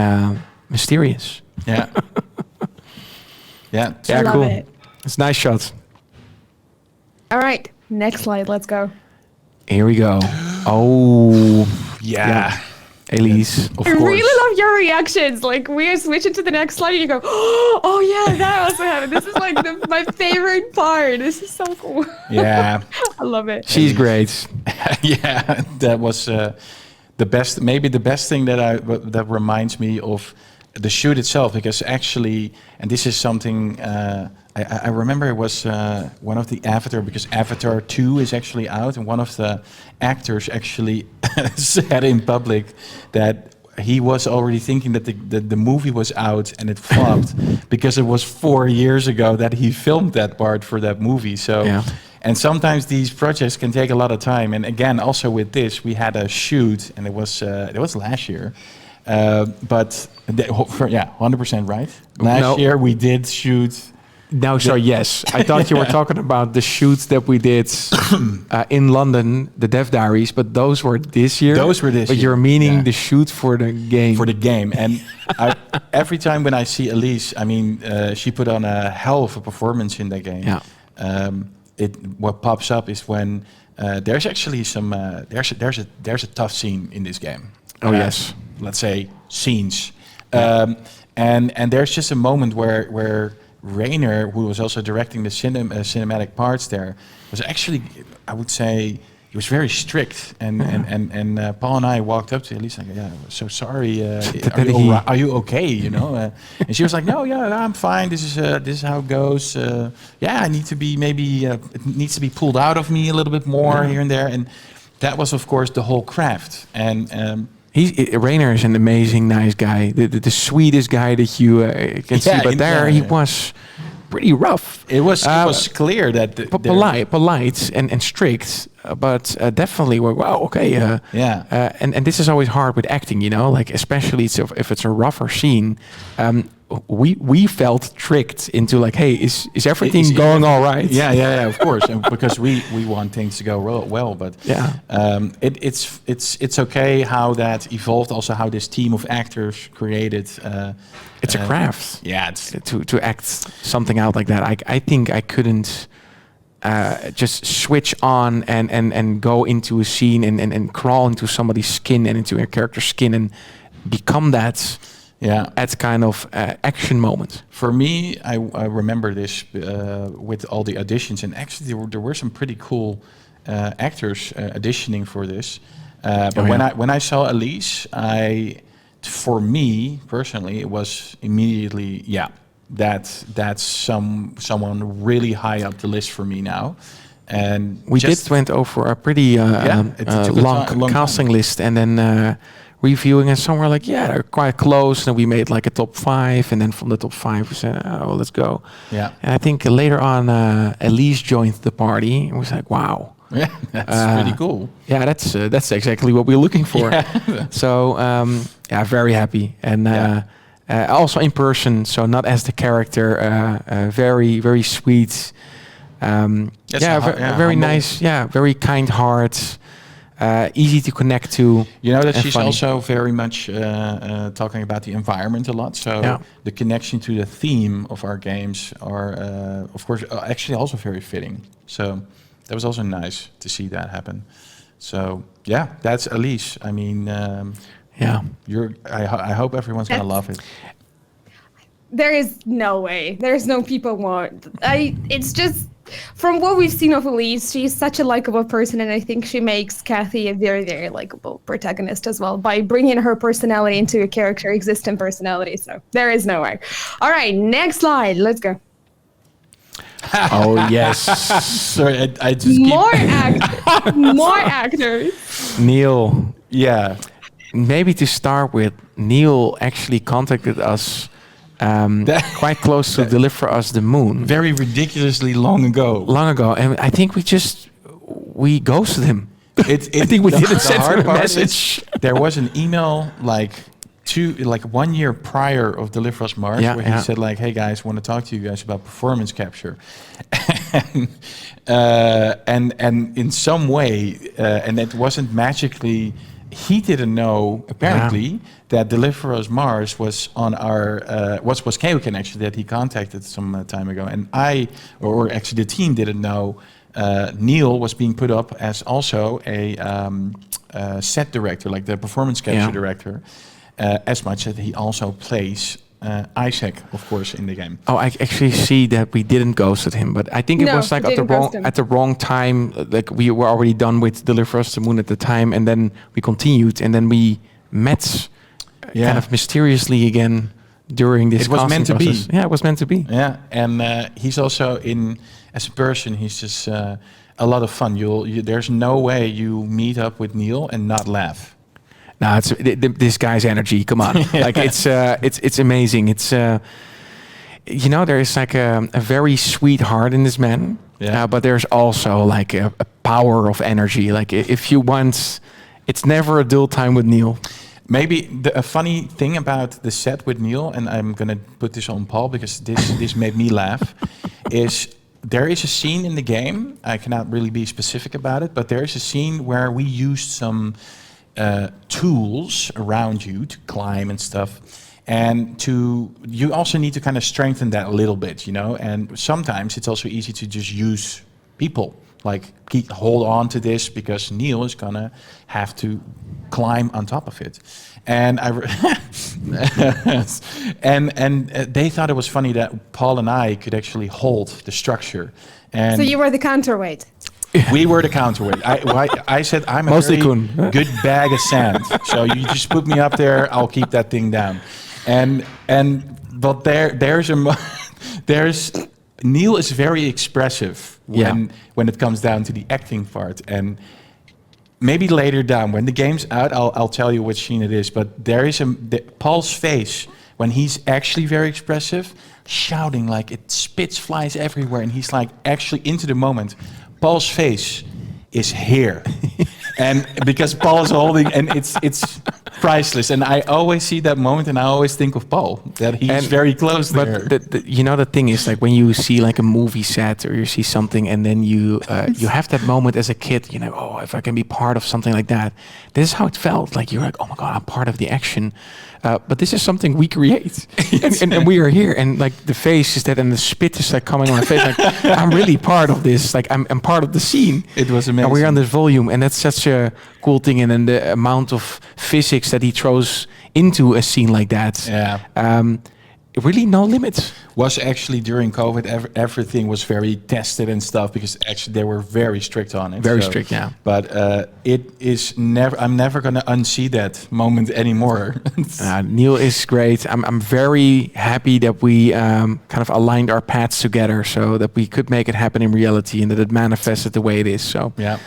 mysterious. Yeah. Yeah. Yeah, I love cool. it. It's nice shots. All right, next slide. Let's go. Here we go. Oh, Yeah. Elise, of I course. really love your reactions. Like we are switching to the next slide, and you go, "Oh yeah, that also happened." This is like my favorite part. This is so cool. Yeah. I love it. She's great. Yeah, that was the best. Maybe the best thing that reminds me of the shoot itself, because actually, and this is something I remember it was one of the Avatar, because Avatar 2 is actually out, and one of the actors actually said in public that he was already thinking that the movie was out and it flopped because it was 4 years ago that he filmed that part for that movie. So. Yeah. And sometimes these projects can take a lot of time. And again, also with this, we had a shoot, and it was last year. But 100% right. Last year we did shoot. No, so yes, I thought you were talking about the shoots that we did in London, the Dev Diaries, but those were this year. Those were this but year. you're meaning Yeah. the shoot for the game. For the game. And every time when I see Elise, I mean, she put on a hell of a performance in that game. Yeah. What pops up is when there's actually some there's a tough scene in this game. Oh, yes. Let's say scenes, and there's just a moment where Rainer, who was also directing the cinematic parts there, was actually, I would say, he was very strict. And Paul and I walked up to Elise like, yeah, so sorry. Are you okay? You know? And she was like, no, yeah, I'm fine. This is how it goes. Yeah, I need to be it needs to be pulled out of me a little bit more here and there. And that was, of course, the whole craft. And Rainer is an amazing, nice guy. The sweetest guy that you can see. But he was pretty rough. It was clear that polite and strict, but definitely wow, okay, and this is always hard with acting, you know, like especially if it's a rougher scene. We felt tricked into like, hey, is everything going all right? Yeah, of course, and because we want things to go well, but it's okay how that evolved. Also, how this team of actors created. It's a craft. Yeah, it's to act something out like that. I think I couldn't just switch on and go into a scene and crawl into somebody's skin and into a character's skin and become that. Yeah, at kind of action moment. For me, I remember this with all the auditions, and actually there were some pretty cool actors auditioning for this. But when I saw Elise, for me personally, it was immediately that's someone really high up the list for me now. And We went over a pretty it took a long casting time. list, and then reviewing, and some were like, yeah, they're quite close. And we made like a top 5, and then from the top 5 we said, oh, let's go. Yeah. And I think later on, Elise joined the party, and was like, wow. Yeah, that's pretty cool. Yeah, that's exactly what we're looking for. Yeah. So very happy, and also in person, so not as the character. Very very sweet. Very humble. nice. Yeah, very kind heart. Easy to connect to. You know that and she's funny. also very much talking about the environment a lot. So the connection to the theme of our games are, of course, actually also very fitting. So that was also nice to see that happen. So yeah, that's Elise. I mean, I hope everyone's gonna love it. There is no way. There's no people want. It's just from what we've seen of Elise, she's such a likable person, and I think she makes Kathy a very, very likable protagonist as well by bringing her personality into a character existing personality. So there is no way. All right, next slide. Let's go. Oh yes, Sorry, I just More actors. Neil. yeah. Maybe to start with, Neil actually contacted us quite close to deliver us the moon Very ridiculously long ago. long ago, and I think we ghosted him. I think we the- didn't the send hard him a part message. is There was an email like 1 year prior of Deliver Us Mars, Yeah, where yeah. he said like, "Hey guys, want to talk to you guys about performance capture," and in some way, and it wasn't magically. He didn't know apparently that Deliver Us Mars was on our was KeokeN actually that he contacted some time ago, and or actually the team didn't know. Neil was being put up as also a set director, like the performance capture director, as much as he also plays Isaac, of course, in the game. Oh, I actually see that we didn't ghosted him, but I think it No, was like we didn't ghost him. at the wrong time. Like we were already done with Deliver Us the Moon at the time, and then we continued, and then we met kind of mysteriously again during this. It was meant to be. process. Yeah, it was meant to be. Yeah, and he's also as a person, he's just a lot of fun. There's no way you meet up with Neil and not laugh. No, it's this guy's energy. Come on, like it's amazing. It's there is like a very sweet heart in this man. Yeah. But there's also like a power of energy. Like if you want, it's never a dull time with Neil. Maybe a funny thing about the set with Neil, and I'm gonna put this on Paul because this made me laugh, is there is a scene in the game. I cannot really be specific about it, but there is a scene where we used some tools around you to climb and stuff, and you also need to kind of strengthen that a little bit, and sometimes it's also easy to just use people, like hold on to this because Neil is gonna have to climb on top of it. And and they thought it was funny that Paul and I could actually hold the structure. And So you were the counterweight. we were the counterweight. I said I'm a Mostly very Koen. good bag of sand. So you just put me up there, I'll keep that thing down. But there's Neil is very expressive when it comes down to the acting part. And maybe later down when the game's out, I'll tell you which scene it is. But there is Paul's face when he's actually very expressive, shouting like it spits flies everywhere, and he's like actually into the moment. Paul's face is here, and because Paul is holding, and it's priceless. And I always see that moment, and I always think of Paul, that he's very close there. But the thing is, like when you see like a movie set or you see something, and then you have that moment as a kid, oh, if I can be part of something like that. This is how it felt. Like you're like, oh my god, I'm part of the action. But this is something we create, and we are here, and like the face is that, and the spit is like coming on my face. Like I'm really part of this. Like I'm part of the scene. It was amazing. And we're on this volume, and that's such a cool thing. And then the amount of physics that he throws into a scene like that. Yeah. really no limits. Was actually during COVID, everything was very tested and stuff because actually they were very strict on it. Very strict, yeah. But it is never. I'm never going to unsee that moment anymore. Neil is great. I'm very happy that we kind of aligned our paths together so that we could make it happen in reality and that it manifested the way it is. So Yeah.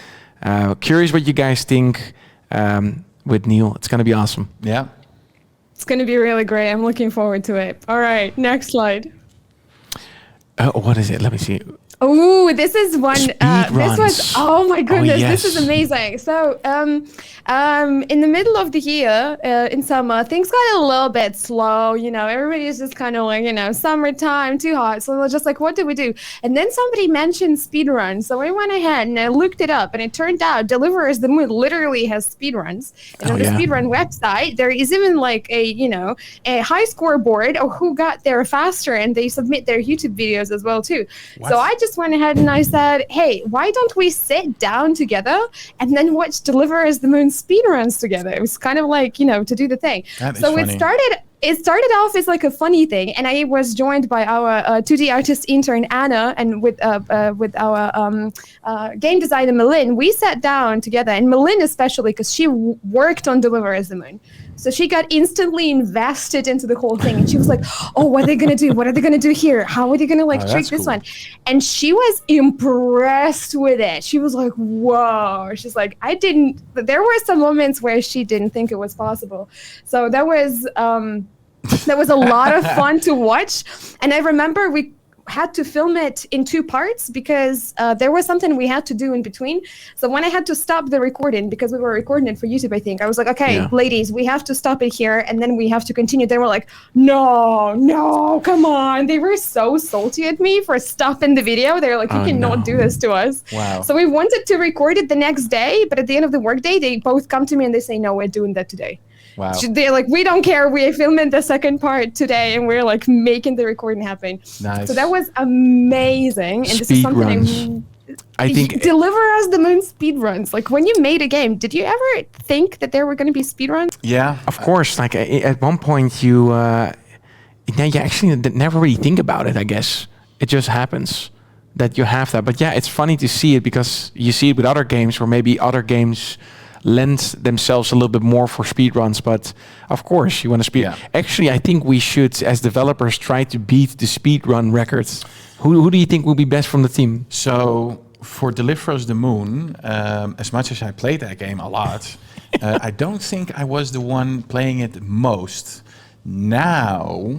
Curious what you guys think with Neil. It's going to be awesome. Yeah. It's going to be really great. I'm looking forward to it. All right, next slide. What is it? Let me see. Oh, this is one. Speed This was. runs. Oh my goodness, yes. this is amazing. So, in the middle of the year, in summer, things got a little bit slow. You know, everybody's just kind of like, you know, summertime, too hot. So we're just like, what do we do? And then somebody mentioned speedruns. So I went ahead and I looked it up, and it turned out Deliverers the Moon literally has speedruns. And on the speedrun website, there is even like a high scoreboard of who got there faster, and they submit their YouTube videos as well too. What? So I just went ahead and I said, hey, why don't we sit down together and then watch Deliverers the Moon speedruns together? It was kind of like, you know, to do the thing. That is So funny. it started off as like a funny thing, and I was joined by our 2D artist intern Anna, and with our game designer Malin. We sat down together, and Malin especially because she worked on Deliverers the Moon. So she got instantly invested into the whole thing, and she was like, "Oh, what are they gonna do? What are they gonna do here? How are they gonna like trick that's this cool. one?" And she was impressed with it. She was like, "Whoa!" She's like, There were some moments where she didn't think it was possible. So that was a lot of fun to watch, and I remember we had to film it in 2 parts because there was something we had to do in between. So when I had to stop the recording, because we were recording it for YouTube, I think, I was like, okay, ladies, we have to stop it here, and then we have to continue. They were like, no, come on. They were so salty at me for stopping the video. They were like, you cannot do this to us. Wow. So we wanted to record it the next day, but at the end of the workday, they both come to me and they say, no, we're doing that today. Wow. They're like, we don't care. We're filming the second part today, and we're like making the recording happen. Nice. So that was amazing. And this is something I think Deliverers the Moon speedruns. Like when you made a game, did you ever think that there were going to be speedruns? Yeah. of course, like at one point you actually never really think about it. I guess it just happens that you have that. But yeah, it's funny to see it because you see it with other games where maybe other games lend themselves a little bit more for speedruns, but of course you want to speed. Yeah. Actually, I think we should, as developers, try to beat the speedrun records. Who do you think will be best from the team? So for Deliverers the Moon, as much as I played that game a lot, I don't think I was the one playing it most. Now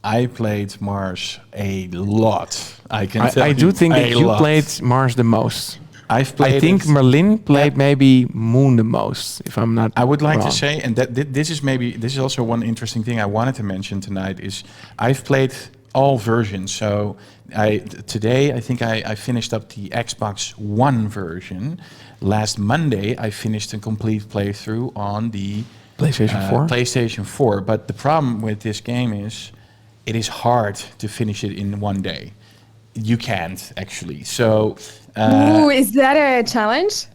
I played Mars a lot. I can tell I you do think that a you lot. played Mars the most. I've played I think it. Merlin played maybe Moon the most, if I'm not I would like wrong. to say, and that this is also one interesting thing I wanted to mention tonight, is I've played all versions. So today I think I finished up the Xbox One version. Last Monday I finished a complete playthrough on the PlayStation 4? PlayStation 4. But the problem with this game is it is hard to finish it in one day. You can't actually. So Ooh, is that a challenge?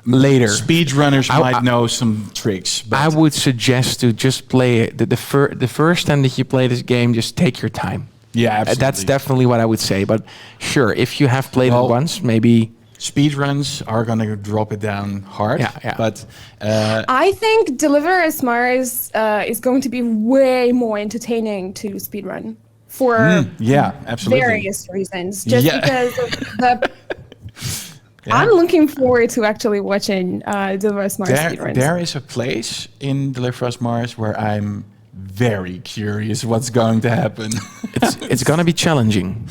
Later. speedrunners might know some tricks. But I would suggest to just play it. The first time that you play this game, just take your time. yeah, absolutely. That's definitely what I would say. But sure, if you have played Well, it once, maybe... Speedruns are going to drop it down hard. Yeah. But I think Deliverers Mars is going to be way more entertaining to speedrun for yeah, absolutely. various reasons. Just Yeah. because of the... Yeah. I'm looking forward to actually watching Deliverers Mars speedruns. There is a place in Deliverers Mars where I'm very curious what's going to happen. It's going to be challenging.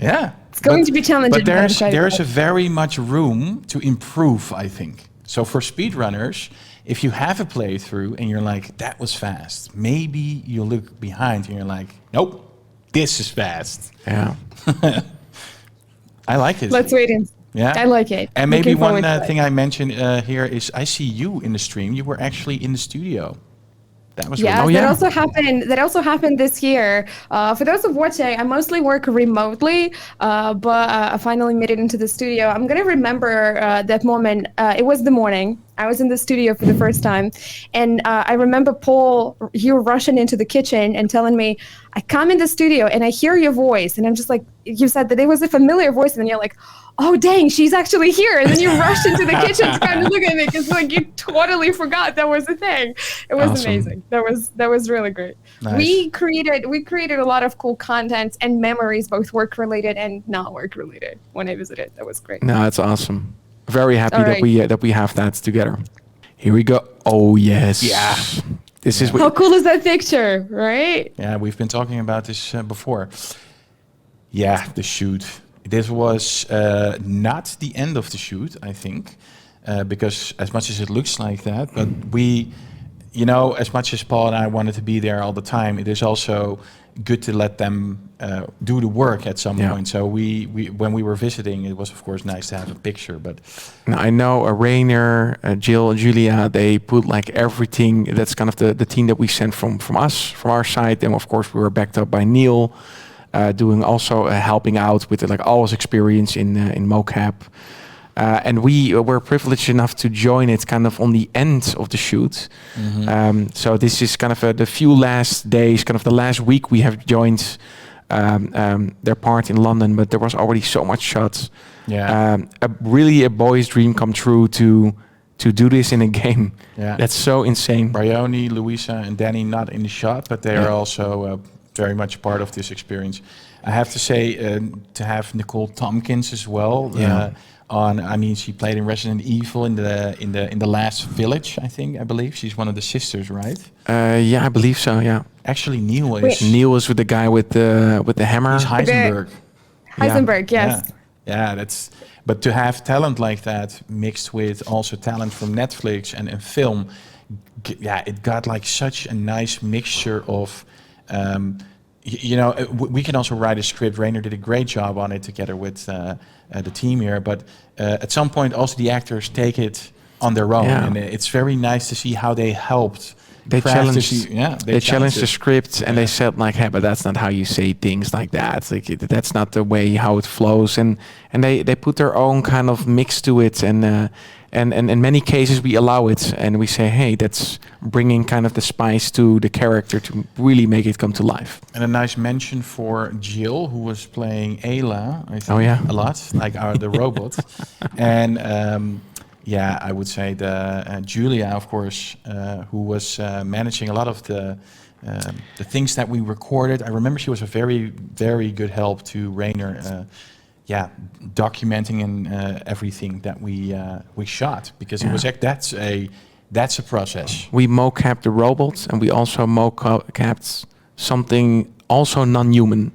Yeah. It's going to be challenging, But but I'm excited there's about a very much room to improve, I think. So for speedrunners, if you have a playthrough and you're like, that was fast, maybe you look behind and you're like, nope, this is fast. Yeah. I like it. Let's wait and see. Yeah, I like it. And maybe Looking one forward to it. thing I mentioned here is I see you in the stream. You were actually in the studio. That was Yeah, really yeah. that also happened this year. For those of watching, I mostly work remotely, but I finally made it into the studio. I'm gonna remember that moment. It was the morning. I was in the studio for the first time, and I remember Paul, you were rushing into the kitchen and telling me, I come in the studio and I hear your voice, and I'm just like, you said that it was a familiar voice, and then you're like, oh dang, she's actually here, and then you rushed into the kitchen to kind of look at me because like you totally forgot that was a thing. It was Awesome. amazing. That was really great. Nice. We created a lot of cool content and memories, both work related and not work related. When I visited, that was great. No, it's awesome. Very happy All that right. we have that together. Here we go. Oh yes. Yeah. This is How what. cool is that picture, right? Yeah, we've been talking about this before. Yeah, the shoot. This was not the end of the shoot, I think, because as much as it looks like that, but we, you know, as much as Paul and I wanted to be there all the time, it is also good to let them do the work at some Yeah. point. So we when we were visiting, it was of course nice to have a picture, but Now, I know Rainer, Jill, and Julia. They put like everything. That's kind of the team that we sent from our side. And of course, we were backed up by Neil, doing also helping out with like all his experience in mocap. And we were privileged enough to join it kind of on the end of the shoot. So this is kind of the few last days, kind of the last week we have joined their part in London, but there was already so much shots. yeah, Really a boy's dream come true to do this in a game. yeah. That's so insane. Brioni, Louisa, and Danny not in the shot, but they are Yeah. also very much part of this experience. I have to say, to have Nicole Tompkins as well. Yeah. I mean, she played in Resident Evil in the last Village. I believe she's one of the sisters, right? Yeah, I believe so. Yeah, Actually, Neil is. Wait. Neil is with the guy with the hammer. He's Heisenberg. Heisenberg, yes. Yeah, that's. But to have talent like that mixed with also talent from Netflix and film, yeah, it got like such a nice mixture of. You know, we can also write a script. Rainer did a great job on it together with the team here. But at some point, also the actors take it on their own, Yeah. and it's very nice to see how they helped. They craft challenged. the- yeah, They challenged the it. script and they said like, "Hey, but that's not how you say things like that. Like that's not the way how it flows." And they put their own kind of mix to it. And in many cases we allow it and we say, "Hey, that's bringing kind of the spice to the character to really make it come to life." And a nice mention for Jill, who was playing Ayla, I think, Oh, yeah. a lot, like the robot. And yeah, I would say Julia, of course, who was managing a lot of the things that we recorded. I remember she was a very, very good help to Rainer. Yeah, documenting and everything that we shot, because it was that's a process. We mocapped the robot and we also mocapped something also non-human.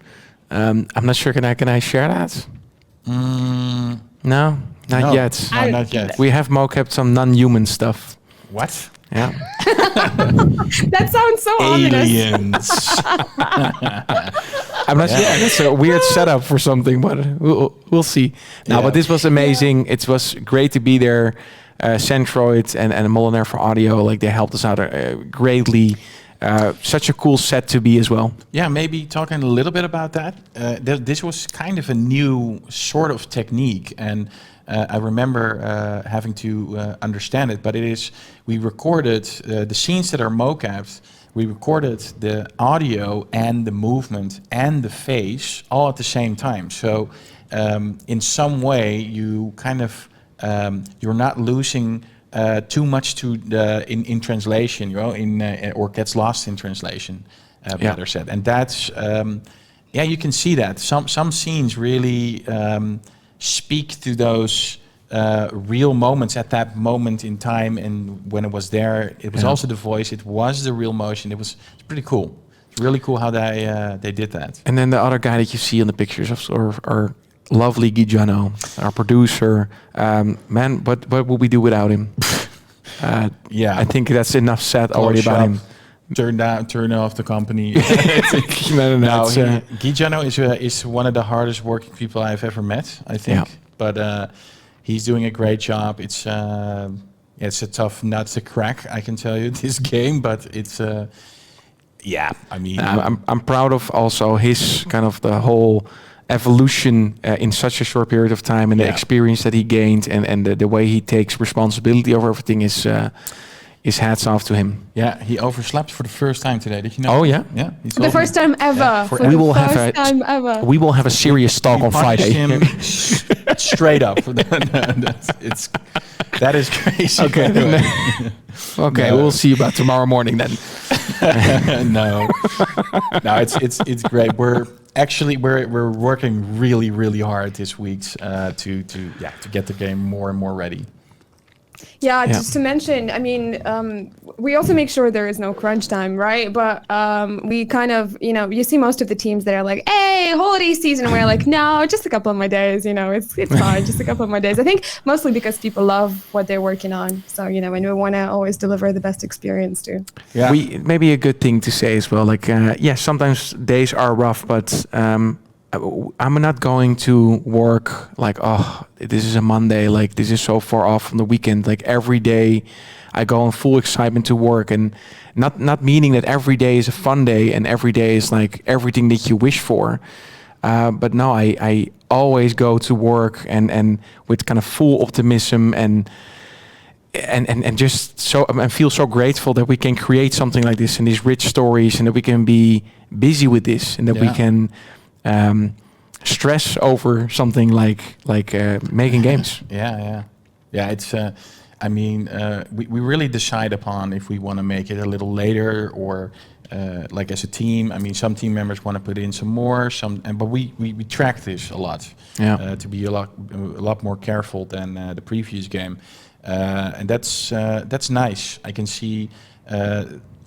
I'm not sure. Can I share that? No, not No. yet. No, not yet. We have mocapped some non-human stuff. What? Yeah. That sounds so ominous. Aliens. I'm not sure. Yeah, that's a weird setup for something, but we'll see. No, Yeah. but this was amazing. It was great to be there. Centroid and Molyneux for audio, like they helped us out greatly. Such a cool set to be as well. Yeah, maybe talking a little bit about that. This was kind of a new sort of technique, and I remember having to understand it. But we recorded the scenes that are mocapped. We recorded the audio and the movement and the face all at the same time. So in some way, you kind of you're not losing too much to in translation, you know, or gets lost in translation. Better said, and that's yeah, you can see that some scenes really speak to those real moments at that moment in time, and when it was there, it was also the voice, it was the real motion. It's pretty cool. It's really cool how they did that. And then the other guy that you see in the pictures of our lovely Giuliano, our producer. Man, what would we do without him? Yeah, I think that's enough said already about him. Turn off the company. No, Giuliano is one of the hardest working people I've ever met, I think. Yeah. But he's doing a great job. It's a tough nut to crack, I can tell you, this game. But it's yeah, I mean, I'm proud of also his kind of the whole evolution in such a short period of time, and the experience that he gained, and the way he takes responsibility over everything is hats off to him. Yeah, he overslept for the first time today. Did you know? Oh yeah, yeah. For the first time ever. Yeah, for the first time ever. We will have a serious talk on punched Friday. him straight up. That is crazy. Okay. Okay, No. we'll see about tomorrow morning then. No, it's great. We're working really hard this week to get the game more and more ready. Yeah, just to mention, I mean, we also make sure there is no crunch time, right? But we kind of, you see most of the teams that are like, hey, holiday season. And we're like, no, just a couple of my days, it's fine, just a couple of my days. I think mostly because people love what they're working on. So, and we want to always deliver the best experience too. Yeah. Maybe a good thing to say as well, like, sometimes days are rough, but I'm not going to work like, oh, this is a Monday, like this is so far off from the weekend. Like every day I go in full excitement to work, and not meaning that every day is a fun day and every day is like everything that you wish for. But no, I always go to work and with kind of full optimism and just so I feel so grateful that we can create something like this and these rich stories, and that we can be busy with this, and that we can stress over something like making games. Yeah. It's we really decide upon if we want to make it a little later or like as a team. I mean, some team members want to put in some more, but we track this a lot to be a lot more careful than the previous game, and that's nice. I can see.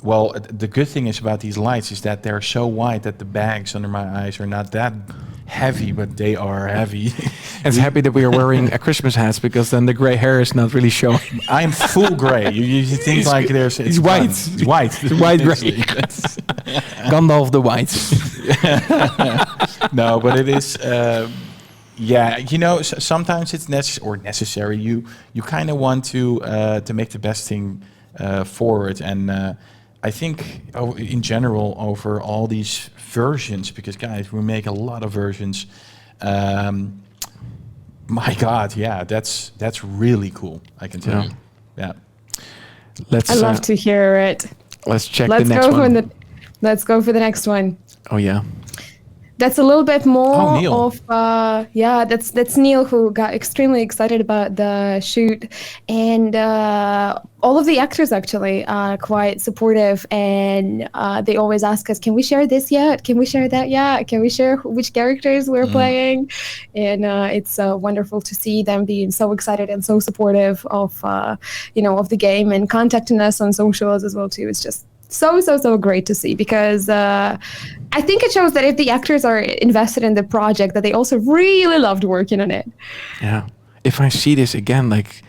Well, the good thing is about these lights is that they're so wide that the bags under my eyes are not that heavy, but they are heavy. It's happy that we are wearing a Christmas hats, because then the gray hair is not really showing. I'm full gray. You think like there's... It's white. It's white. It's white gray. Gandalf the Whites. No, but it is... sometimes it's necessary. You kind of want to make the best thing forward, and I think in general over all these versions, because guys, we make a lot of versions. My God, that's really cool. I can tell you. Yeah. I love to hear it. Let's check the next one. Let's go for the next one. Oh yeah. That's a little bit more Neil. of that's Neil, who got extremely excited about the shoot, and all of the actors actually are quite supportive, and they always ask us, can we share this yet? Can we share that yet? Can we share which characters we're playing? And it's wonderful to see them being so excited and so supportive of of the game, and contacting us on socials as well too. It's just so great to see, because I think it shows that if the actors are invested in the project, that they also really loved working on it. Yeah. If I see this again, like,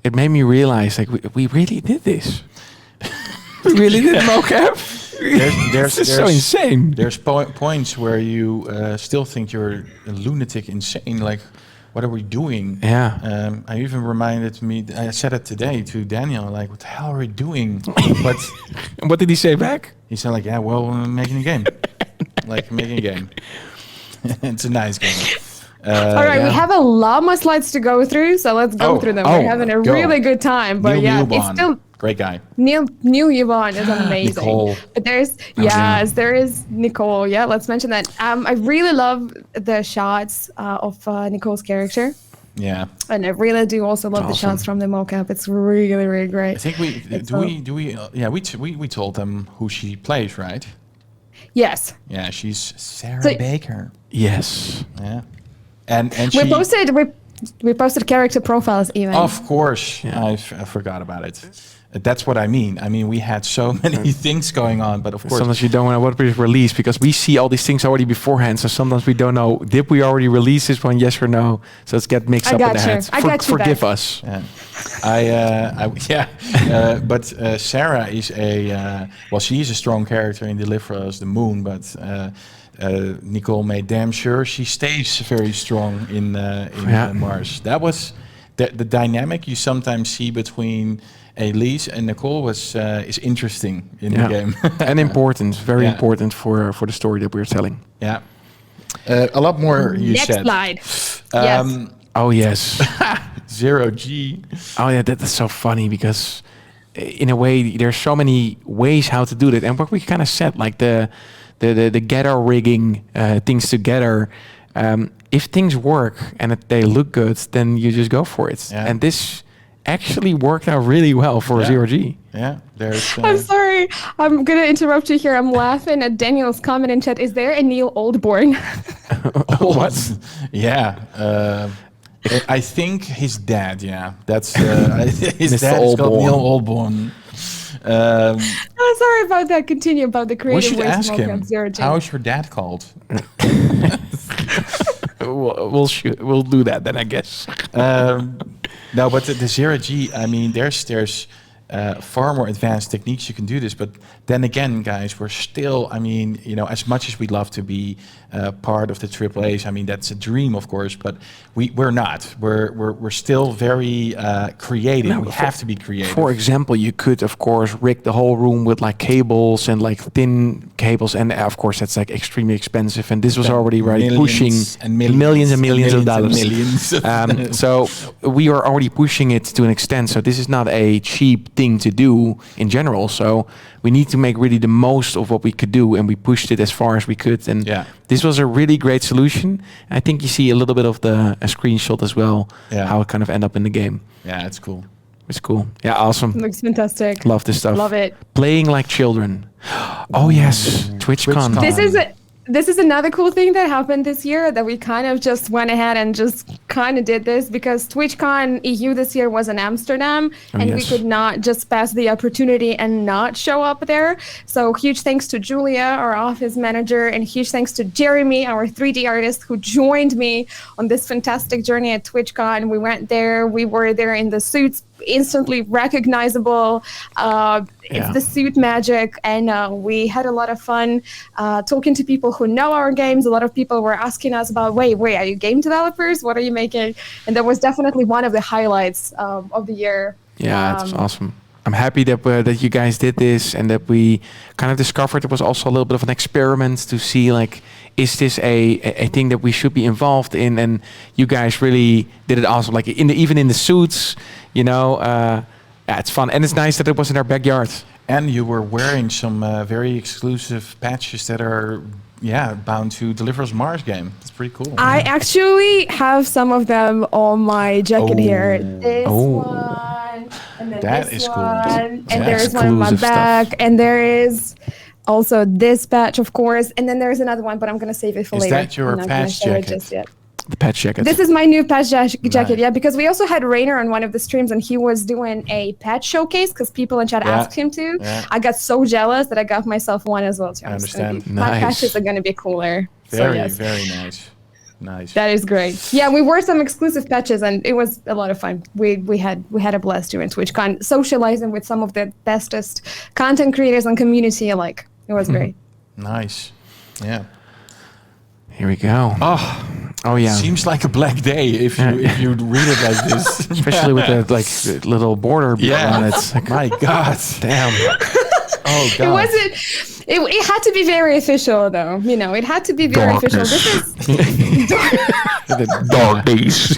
it made me realize, like, we really did this. We really did mocap. There's so insane. There's points where you still think you're a lunatic, insane. Like, what are we doing? Yeah. I even reminded me. I said it today to Daniel. Like, what the hell are we doing? But and what did he say back? He said, like, yeah, well, making a game. Like making a game. It's a nice game. All right, we have a lot more slides to go through, so let's go through them. We're having a really good time, but Neil it's still great guy. Neil Yvonne is amazing. Nicole. But there is Nicole. Yeah, let's mention that. I really love the shots of Nicole's character. Yeah. And I really do also love the shots from the mocap. It's really great. I think we told them who she plays, right? Yes. Yeah, she's Sarah Baker. Yes. Yeah. And we posted character profiles even. Of course, yeah. I forgot about it. That's what I mean. I mean, we had so many things going on, but of course... Sometimes you don't know what we released, because we see all these things already beforehand, so sometimes we don't know, did we already release this one, yes or no? So let's get mixed up in the heads. Forgive us. Yeah. But Sarah is she's a strong character in Deliver Us the Moon, but... Nicole made damn sure she stays very strong in Mars. That was the dynamic you sometimes see between Elise and Nicole is interesting in the game. And important, very important for the story that we're telling. Yeah. A lot more you Next said. slide. Yes. Oh yes. 0G. Oh yeah, that is so funny because in a way there's so many ways how to do that, and what we kind of said, like the getter rigging things together. If things work and they look good, then you just go for it. Yeah. And this actually worked out really well for 0G. Yeah, there's. I'm sorry. I'm going to interrupt you here. I'm laughing at Daniel's comment in chat. Is there a Neil Oldborn? What? Yeah. I think his dad. Yeah, that's his Mr. dad is called Oldborn. Neil Oldborn. Oh, sorry about that. Continue about the We creative should ways to ask him. welcome 0G. How is your dad called? We'll do that then, I guess. No, but the 0G, I mean, there's far more advanced techniques you can do this. But then again, guys, we're still, I mean, you know, as much as we'd love to be part of the AAAs, I mean, that's a dream, of course, but we're not. We're still very creative. No, we have to be creative. For example, you could, of course, rig the whole room with like cables and like thin cables, and of course that's like extremely expensive. And this was already pushing millions and millions of dollars. So we are already pushing it to an extent. So this is not a cheap thing to do in general. So we need to make really the most of what we could do, and we pushed it as far as we could. And this was a really great solution. I think you see a little bit of a screenshot as well, how it kind of ended up in the game. Yeah, it's cool. It's cool. Yeah, awesome. Looks fantastic. Love this stuff. Love it. Playing like children. Oh yes, TwitchCon. This is another cool thing that happened this year, that we kind of just went ahead and just kind of did this because TwitchCon EU this year was in Amsterdam, and we could not just pass the opportunity and not show up there. So huge thanks to Julia, our office manager, and huge thanks to Jeremy, our 3D artist, who joined me on this fantastic journey at TwitchCon. We went there, we were there in the suits, instantly recognizable. It's the suit magic, and we had a lot of fun talking to people who know our games. A lot of people were asking us about, wait, are you game developers? What are you making? And that was definitely one of the highlights of the year. Yeah, it's awesome. I'm happy that you guys did this, and that we kind of discovered it was also a little bit of an experiment to see, like, is this a thing that we should be involved in? And you guys really did it awesome. Like even in the suits, you know, it's fun, and it's nice that it was in our backyard. And you were wearing some very exclusive patches that are bound to deliver us Mars game. It's pretty cool. I actually have some of them on my jacket here. This one, and then that this is one, cool. and there's one on my back, and there is also this patch, of course, and then there's another one, but I'm gonna save it for later. Is that your patch jacket? Just yet. The patch jacket. This is my new patch jacket, Nice. yeah, because we also had Rainer on one of the streams, and he was doing a patch showcase because people in chat asked him to. Yeah. I got so jealous that I got myself one as well. I understand. My Nice. patches are gonna be cooler. Very, so yes. very nice. Nice. That is great. Yeah, we wore some exclusive patches, and it was a lot of fun. We had a blast during TwitchCon, socializing with some of the bestest content creators and community alike. It was great. Nice. Yeah. Here we go. Oh yeah. Seems like a black day if you read it like this. Especially with the little border on it. It's like, My God. damn. Oh God. It wasn't. It had to be very official, though. You know, it had to be very official. This is. The dog days.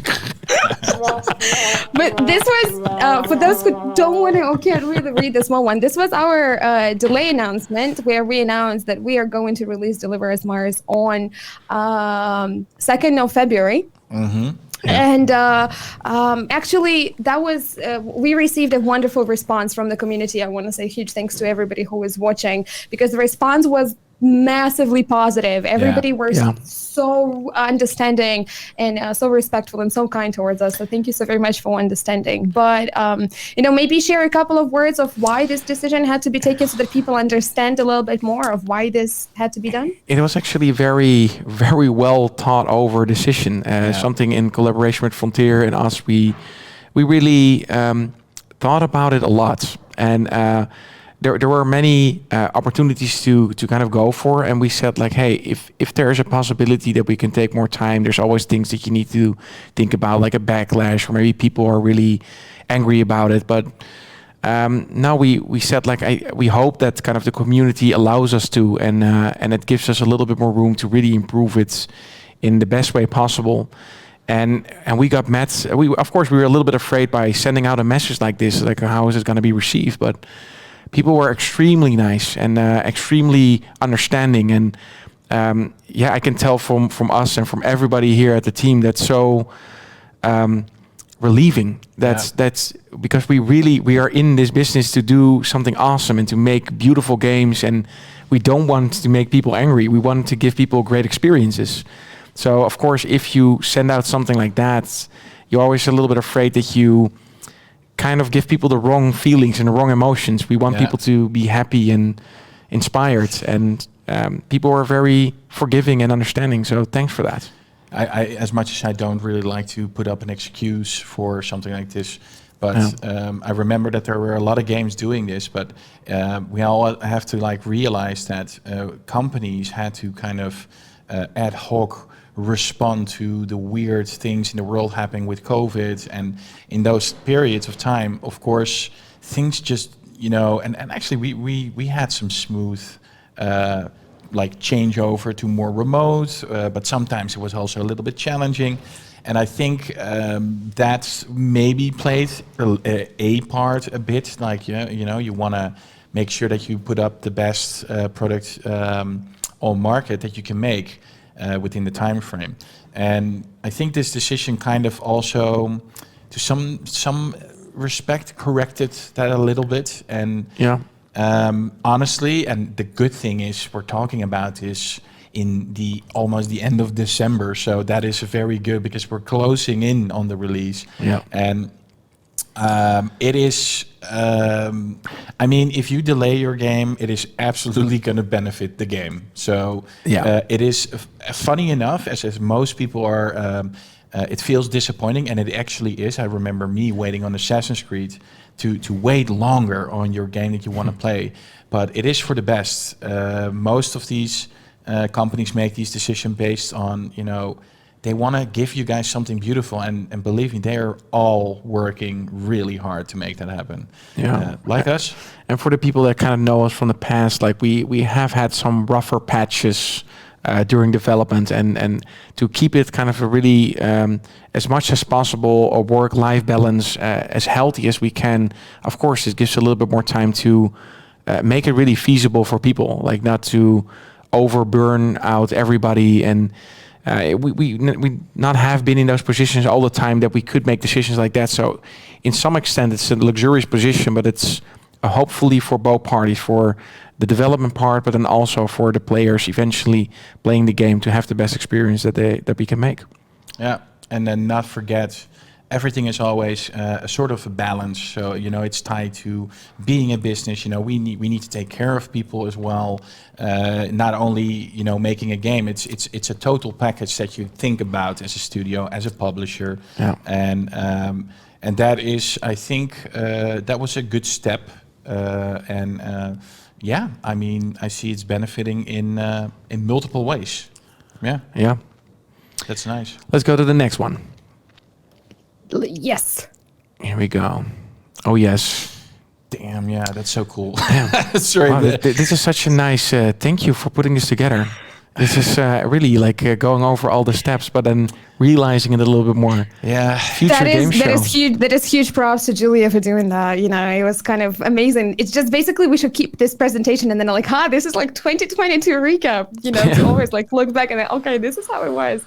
But this was for those who don't want to or can't really read the small one. This was our delay announcement where we announced that we are going to release Deliver Us Mars on 2nd of February. Mm-hmm. And actually, that was we received a wonderful response from the community. I want to say huge thanks to everybody who was watching, because the response was massively positive. Everybody were so understanding and so respectful and so kind towards us. So thank you so very much for understanding. But maybe share a couple of words of why this decision had to be taken, so that people understand a little bit more of why this had to be done. It was actually a very, very well thought over decision. Something in collaboration with Frontier and us. We really thought about it a lot, and there were many opportunities to kind of go for, and we said, like, hey, if there is a possibility that we can take more time, there's always things that you need to think about, like a backlash, or maybe people are really angry about it. But now we said like we hope that kind of the community allows us to, and it gives us a little bit more room to really improve it in the best way possible. And we got met. Of course we were a little bit afraid by sending out a message like this, like how is it going to be received? But people were extremely nice and extremely understanding, and I can tell from us and from everybody here at the team that's so relieving. That's because we are in this business to do something awesome and to make beautiful games, and we don't want to make people angry. We want to give people great experiences. So of course, if you send out something like that, you're always a little bit afraid that you kind of give people the wrong feelings and the wrong emotions. We want people to be happy and inspired, and people are very forgiving and understanding. So thanks for that. I as much as I don't really like to put up an excuse for something like this, but I remember that there were a lot of games doing this, but we all have to like realize that companies had to kind of ad hoc respond to the weird things in the world happening with COVID, and in those periods of time, of course, things just, and actually we had some smooth like changeover to more remote, but sometimes it was also a little bit challenging. And I think that maybe played a part a bit, like, you want to make sure that you put up the best product on market that you can make within the time frame. And I think this decision kind of also, to some respect, corrected that a little bit. And honestly, and the good thing is we're talking about this in almost the end of December, so that is very good because we're closing in on the release. And it is, I mean, if you delay your game, it is absolutely going to benefit the game. So it is funny enough, as most people are, it feels disappointing, and it actually is. I remember me waiting on Assassin's Creed to wait longer on your game that you want to play, but it is for the best. Most of these companies make these decisions based on, they want to give you guys something beautiful, and believe me, they are all working really hard to make that happen. Like us. And for the people that kind of know us from the past, like we have had some rougher patches during development, and to keep it kind of a really as much as possible a work-life balance as healthy as we can. Of course, it gives a little bit more time to make it really feasible for people, like not to overburn out everybody, and we not have been in those positions all the time that we could make decisions like that. So in some extent it's a luxurious position, but it's hopefully for both parties, for the development part, but then also for the players eventually playing the game, to have the best experience that we can make. And then not forget, everything is always a sort of a balance. So, it's tied to being a business. We need to take care of people as well. Not only, making a game, it's a total package that you think about as a studio, as a publisher. And that is, I think, that was a good step. I mean, I see it's benefiting in multiple ways. Yeah. That's nice. Let's go to the next one. Yes. Here we go. Oh, yes. Damn, yeah, that's so cool. Sorry. Wow, this is such a nice, thank you for putting this together. This is really like going over all the steps, but then realizing it a little bit more. Future game show. That is huge. That is huge props to Julia for doing that. It was kind of amazing. It's just basically we should keep this presentation and then like, this is like 2022 recap. To always like look back and then, okay, this is how it was.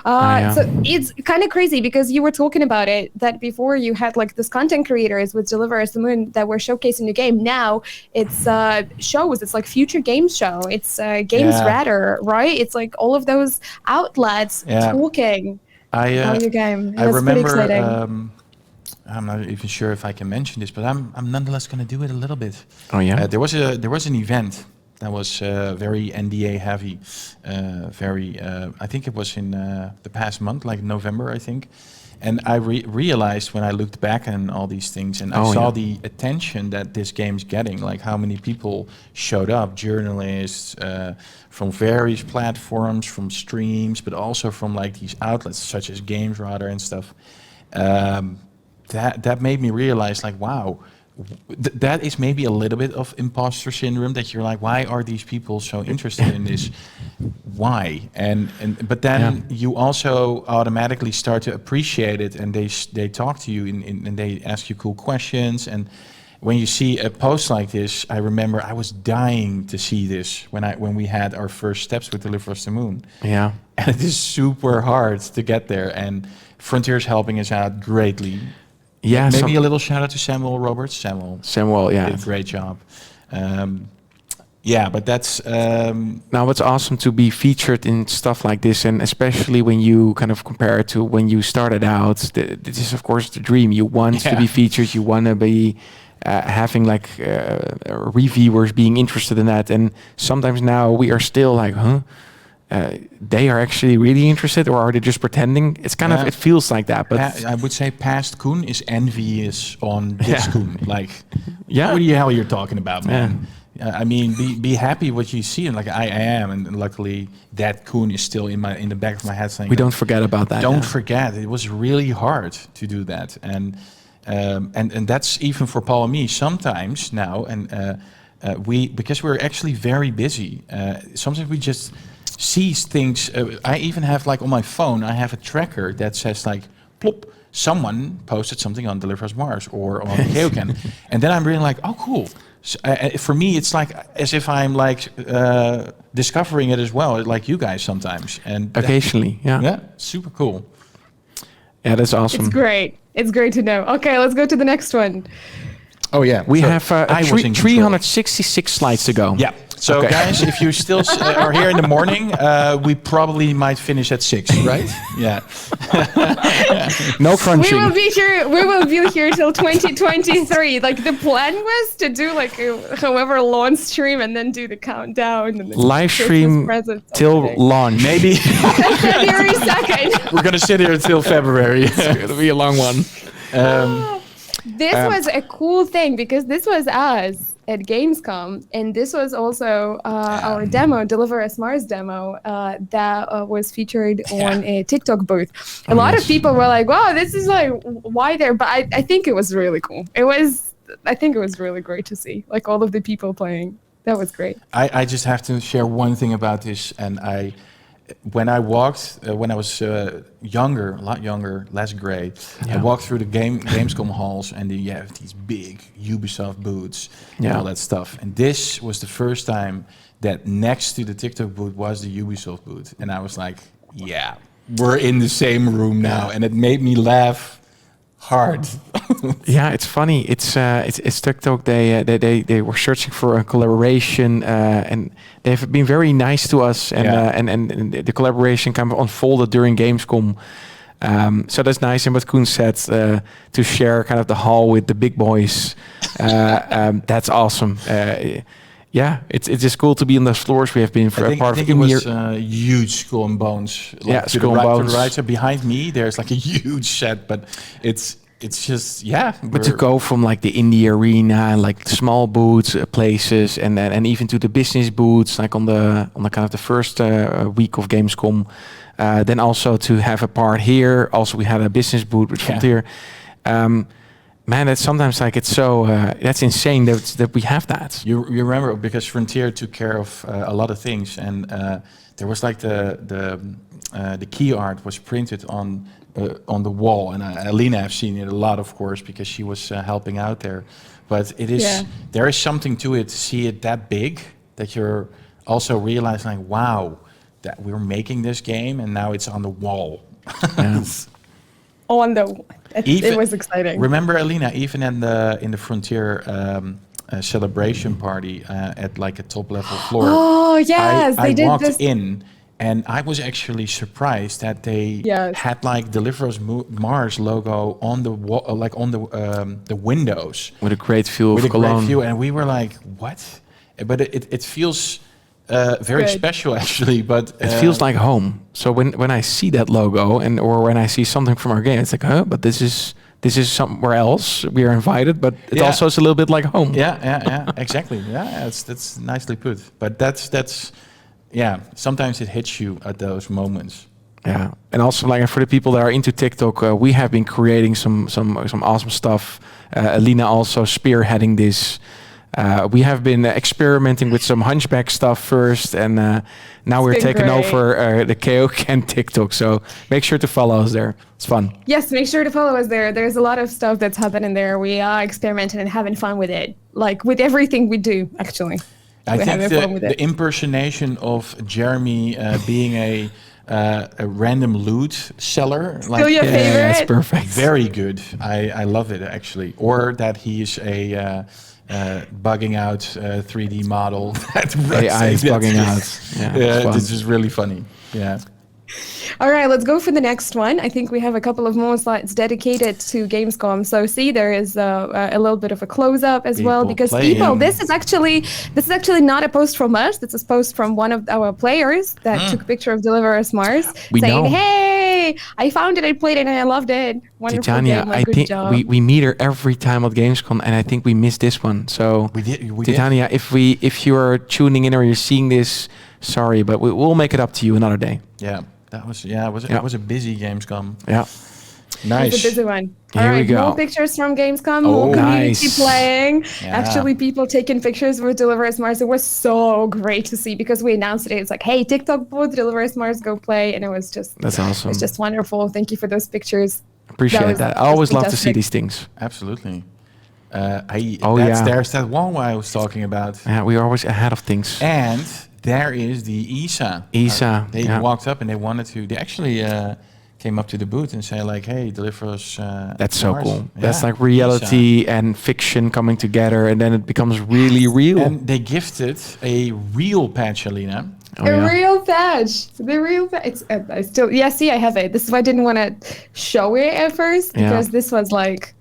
So it's kind of crazy because you were talking about it that before you had like this content creators with Deliver Us the Moon that were showcasing the game. Now it's shows. It's like future game show. It's games radar, right? It's like all of those outlets talking. About your game. I remember. I'm not even sure if I can mention this, but I'm nonetheless going to do it a little bit. Oh yeah. There was an event that was very NDA heavy. I think it was in the past month, like November, I think. And I realized when I looked back on all these things, and I saw the attention that this game's getting, like how many people showed up, journalists from various platforms, from streams, but also from like these outlets such as Games Radar and stuff. That made me realize, like, wow, that is maybe a little bit of imposter syndrome, that you're like, why are these people so interested in this? Why? But then you also automatically start to appreciate it, and they talk to you and they ask you cool questions. And when you see a post like this, I remember I was dying to see this when we had our first steps with Deliver Us the Moon. Yeah. And it is super hard to get there, and Frontier's helping us out greatly. Yeah, Maybe a little shout out to Samuel Roberts. Samuel, yeah, did a great job. But that's now it's awesome to be featured in stuff like this, and especially when you kind of compare it to when you started out. This is of course the dream. You want to be featured. You want to be having like reviewers being interested in that, and sometimes now we are still like, they are actually really interested, or are they just pretending? It's kind of, it feels like that. But I would say past Koen is envious on this Koen. Like, what the hell you're talking about, man? I mean, be happy what you see, and like I am, and luckily that Koen is still in the back of my head saying, we don't forget about that. Don't forget, it was really hard to do that, and that's even for Paul and me sometimes now, and because we're actually very busy. Sometimes we just see things. I even have, like, on my phone, I have a tracker that says like, plop, someone posted something on Deliver Us Mars or on KeokeN, and then I'm really like, oh, cool. So, for me, it's like as if I'm like discovering it as well, like you guys sometimes. And occasionally, super cool. Yeah, that's awesome. It's great. It's great to know. Okay, let's go to the next one. Oh yeah, we have 366 slides to go. Yeah. So guys, if you still are here in the morning, we probably might finish at 6, right? Yeah. No crunching. We will be here till 2023. Like the plan was to do like however launch stream and then do the countdown and live stream till launch. Maybe February 2nd. We're gonna sit here until February. It'll be a long one. This was a cool thing because this was us at Gamescom, and this was also our demo, Deliver Us Mars demo, that was featured on a TikTok booth. A lot of people were like, wow, this is like, why there? But I think it was really cool. I think it was really great to see, like all of the people playing. That was great. I just have to share one thing about this, and when I walked, when I was younger, a lot younger, less gray, I walked through the Gamescom halls, and you have these big Ubisoft booths and all that stuff. And this was the first time that next to the TikTok booth was the Ubisoft booth. And I was like, yeah, we're in the same room now. And it made me laugh hard. Yeah, it's funny. It's TikTok. They were searching for a collaboration, and they've been very nice to us. And the collaboration kind of unfolded during Gamescom. So that's nice. And what Koen said, to share kind of the hall with the big boys, that's awesome. Yeah, it's just cool to be on those floors. We have been for a part of it was huge Skull and Bones. Like Skull and Bones. To the right, so behind me, there's like a huge set, but it's just But to go from like the indie arena, like small booths, places, and even to the business booths, like on the kind of the first week of Gamescom, then also to have a part here. Also, we had a business booth with Frontier. Man, that's sometimes like it's so that's insane that we have that. You remember, because Frontier took care of a lot of things, and there was like the key art was printed on the wall, and Alina, I've seen it a lot, of course, because she was helping out there. But it is there is something to it to see it that big that you're also realizing, like, wow, that we're making this game and now it's on the wall. It was exciting. Remember, Alina, even in the Frontier celebration party at like a top level floor. Oh yes, I walked in, and I was actually surprised that they had like Deliver Us Mars logo on the wall, like on the windows, with a great view of Cologne. Great view, and we were like, what? But it feels very special, actually. But it feels like home. So when I see that logo, or when I see something from our game, it's like, but this is somewhere else. We are invited, but it also is a little bit like home. Yeah, exactly. Yeah, that's nicely put. But that's sometimes it hits you at those moments. Yeah, and also like for the people that are into TikTok, we have been creating some awesome stuff. Alina also spearheading this. We have been experimenting with some Hunchback stuff first, and now we're been taking great. over the KeokeN TikTok. So make sure to follow us there. It's fun. Yes, make sure to follow us there. There's a lot of stuff that's happening there. We are experimenting and having fun with it. Like with everything we do, actually. I We're think having fun with the it. impersonation of Jeremy being a random loot seller, Still your Yeah, favorite? it's perfect. very good. I love it actually. Or that he is a bugging out 3D model. That AI is bugging out. Yeah, it's fun. this is really funny. Yeah. All right, let's go for the next one. I think we have a couple of more slides dedicated to Gamescom. So see, there is a little bit of a close-up as well, People because playing. this is actually not a post from us. This is a post from one of our players that took a picture of Deliver Us Mars, We saying, know. "Hey, I found it, I played it, and I loved it. Wonderful Titania, game, like, I good think job." we meet her every time at Gamescom, and I think we missed this one. So We did. Titania, if you are tuning in or you're seeing this, sorry, but we'll make it up to you another day. Yeah. That was Yeah. it was a busy Gamescom. Yeah. Nice. It's a busy one. Here All we right, go. more pictures from Gamescom, Oh, more community nice. playing. Yeah. Actually, people taking pictures with Deliver Us Mars. It was so great to see because we announced it. It's like, hey, TikTok booth, Deliver Us Mars, go play, and it was just That's awesome. It's just wonderful. Thank you for those pictures. Appreciate was- that. I was always love to see fantastic. these things. Absolutely. Oh, yeah. There's that one I was talking about. Yeah, we are always ahead of things. And there is the ISA. ISA, They yeah. walked up and they wanted to. They actually came up to the booth and say like, "Hey, deliver us." That's so Mars." cool. That's Yeah, like reality and fiction coming together, and then it becomes really real. And they gifted a real patch, Alina. Oh, The yeah. real patch. The real patch. It's I still see I have it. This is why I didn't want to show it at first Yeah. because this was like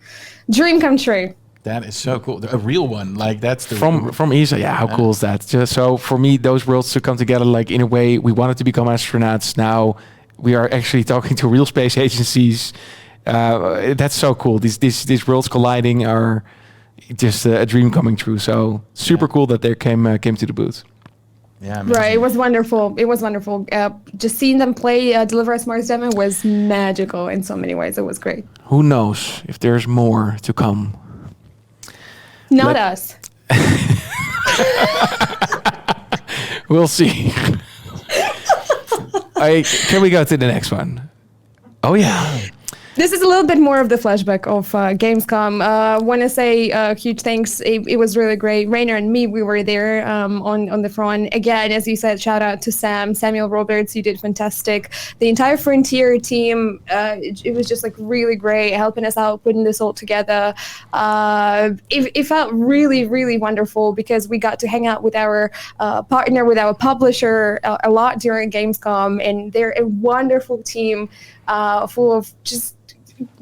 dream come true. That is so cool. A real one. Like that's the From ISA, yeah, how cool is that? Just so for me, those worlds to come together, like in a way, we wanted to become astronauts. Now we are actually talking to real space agencies. That's so cool. These worlds colliding are just a dream coming true. So super cool that they came to the booth. Yeah. Amazing. Right, it was wonderful. It was wonderful. Just seeing them play Deliver Us Mars demo was magical in so many ways. It was great. Who knows if there's more to come? Not Let- us. We'll see. Can we go to the next one? Oh yeah. This is a little bit more of the flashback of Gamescom. Want to say huge thanks. It was really great. Rainer and me, we were there on the front. Again, as you said, shout out to Samuel Roberts. You did fantastic. The entire Frontier team, it was just like really great, helping us out, putting this all together. It felt really, really wonderful because we got to hang out with our partner, with our publisher a lot during Gamescom, and they're a wonderful team full of just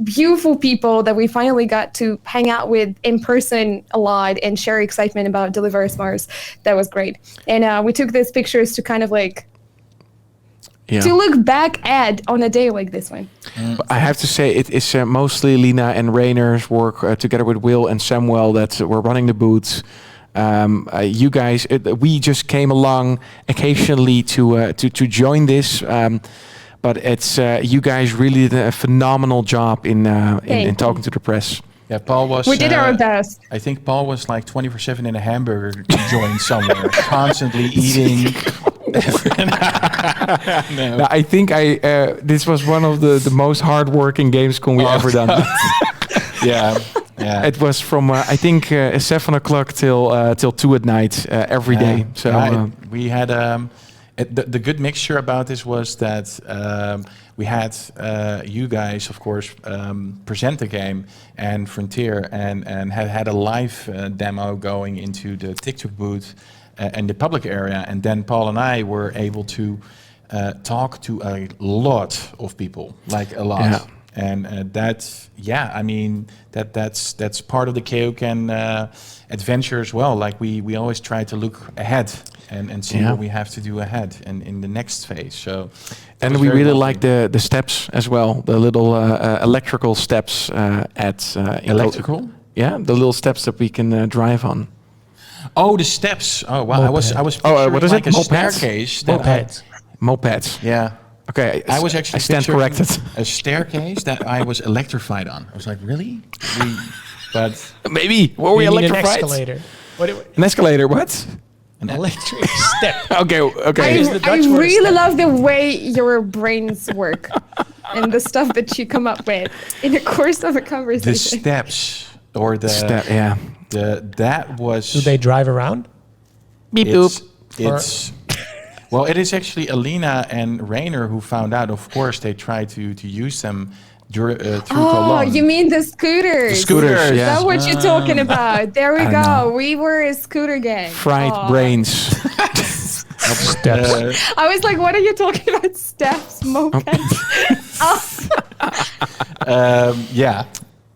beautiful people that we finally got to hang out with in person a lot and share excitement about Deliver Us Mars. That was great. And we took these pictures to kind of like to look back at on a day like this one. I have to say it is mostly Lina and Rainer's work together with Will and Samuel that were running the booths. You guys, we just came along occasionally to join this. But it's you guys really did a phenomenal job in talking to the press. Yeah, Paul was. We did our best. I think Paul was like 24/7 in a hamburger joint somewhere, constantly eating. No. Now, I think this was one of the most hardworking Gamescom we ever done. Yeah, yeah. It was from I think 7 o'clock till 2 at night every day. So we had the good mixture about this was that we had you guys, of course, present the game and Frontier, and had a live demo going into the TikTok booth and the public area, and then Paul and I were able to talk to a lot of people, like a lot. Yeah. And I mean, that's part of the KeokeN adventure as well. Like we always try to look ahead and see what we have to do ahead and in the next phase. So, and we really like the steps as well, the little electrical steps at electrical. Yeah, the little steps that we can drive on. Oh, the steps. Oh wow, I was what is like it? a Mopeds? staircase. Mopeds. Mopeds. Yeah. Okay, I was actually I stand picturing corrected. a staircase that I was electrified on. I was like, really? But Maybe. Were we You mean an electrified? escalator. An escalator, what? An electric step. Okay, okay. Is the I Dutch word really step. love the way your brains work and the stuff that you come up with in the course of a the conversation. steps or Yeah. that was. Do they drive around? Beep doop. It's well, it is actually Alina and Rainer who found out. Of course, they tried to use them through Oh, Cologne. you mean the scooters? Scooters, Is yeah. that what you're talking about? There we I go. don't know. We were a scooter gang. Fried Aw. brains. Steps. I was like, what are you talking about? Steps, mopeds, Yeah,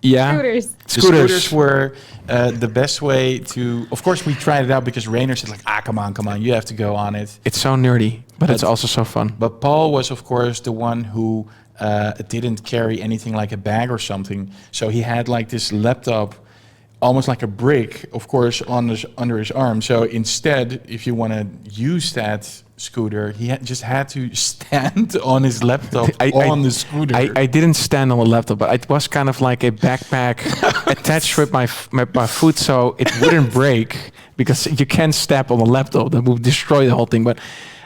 Yeah. scooters. the scooters were the best way to. Of course, we tried it out because Rainer said like, come on, you have to go on it. It's so nerdy, but it's But- also so fun. But Paul was, of course, the one who didn't carry anything like a bag or something. So he had like this laptop, almost like a brick, of course, under his arm. So instead, if you want to use that scooter, he just had to stand on his laptop on the scooter. I didn't stand on the laptop, but it was kind of like a backpack attached with my foot, so it wouldn't break because you can't step on the laptop. That would destroy the whole thing. But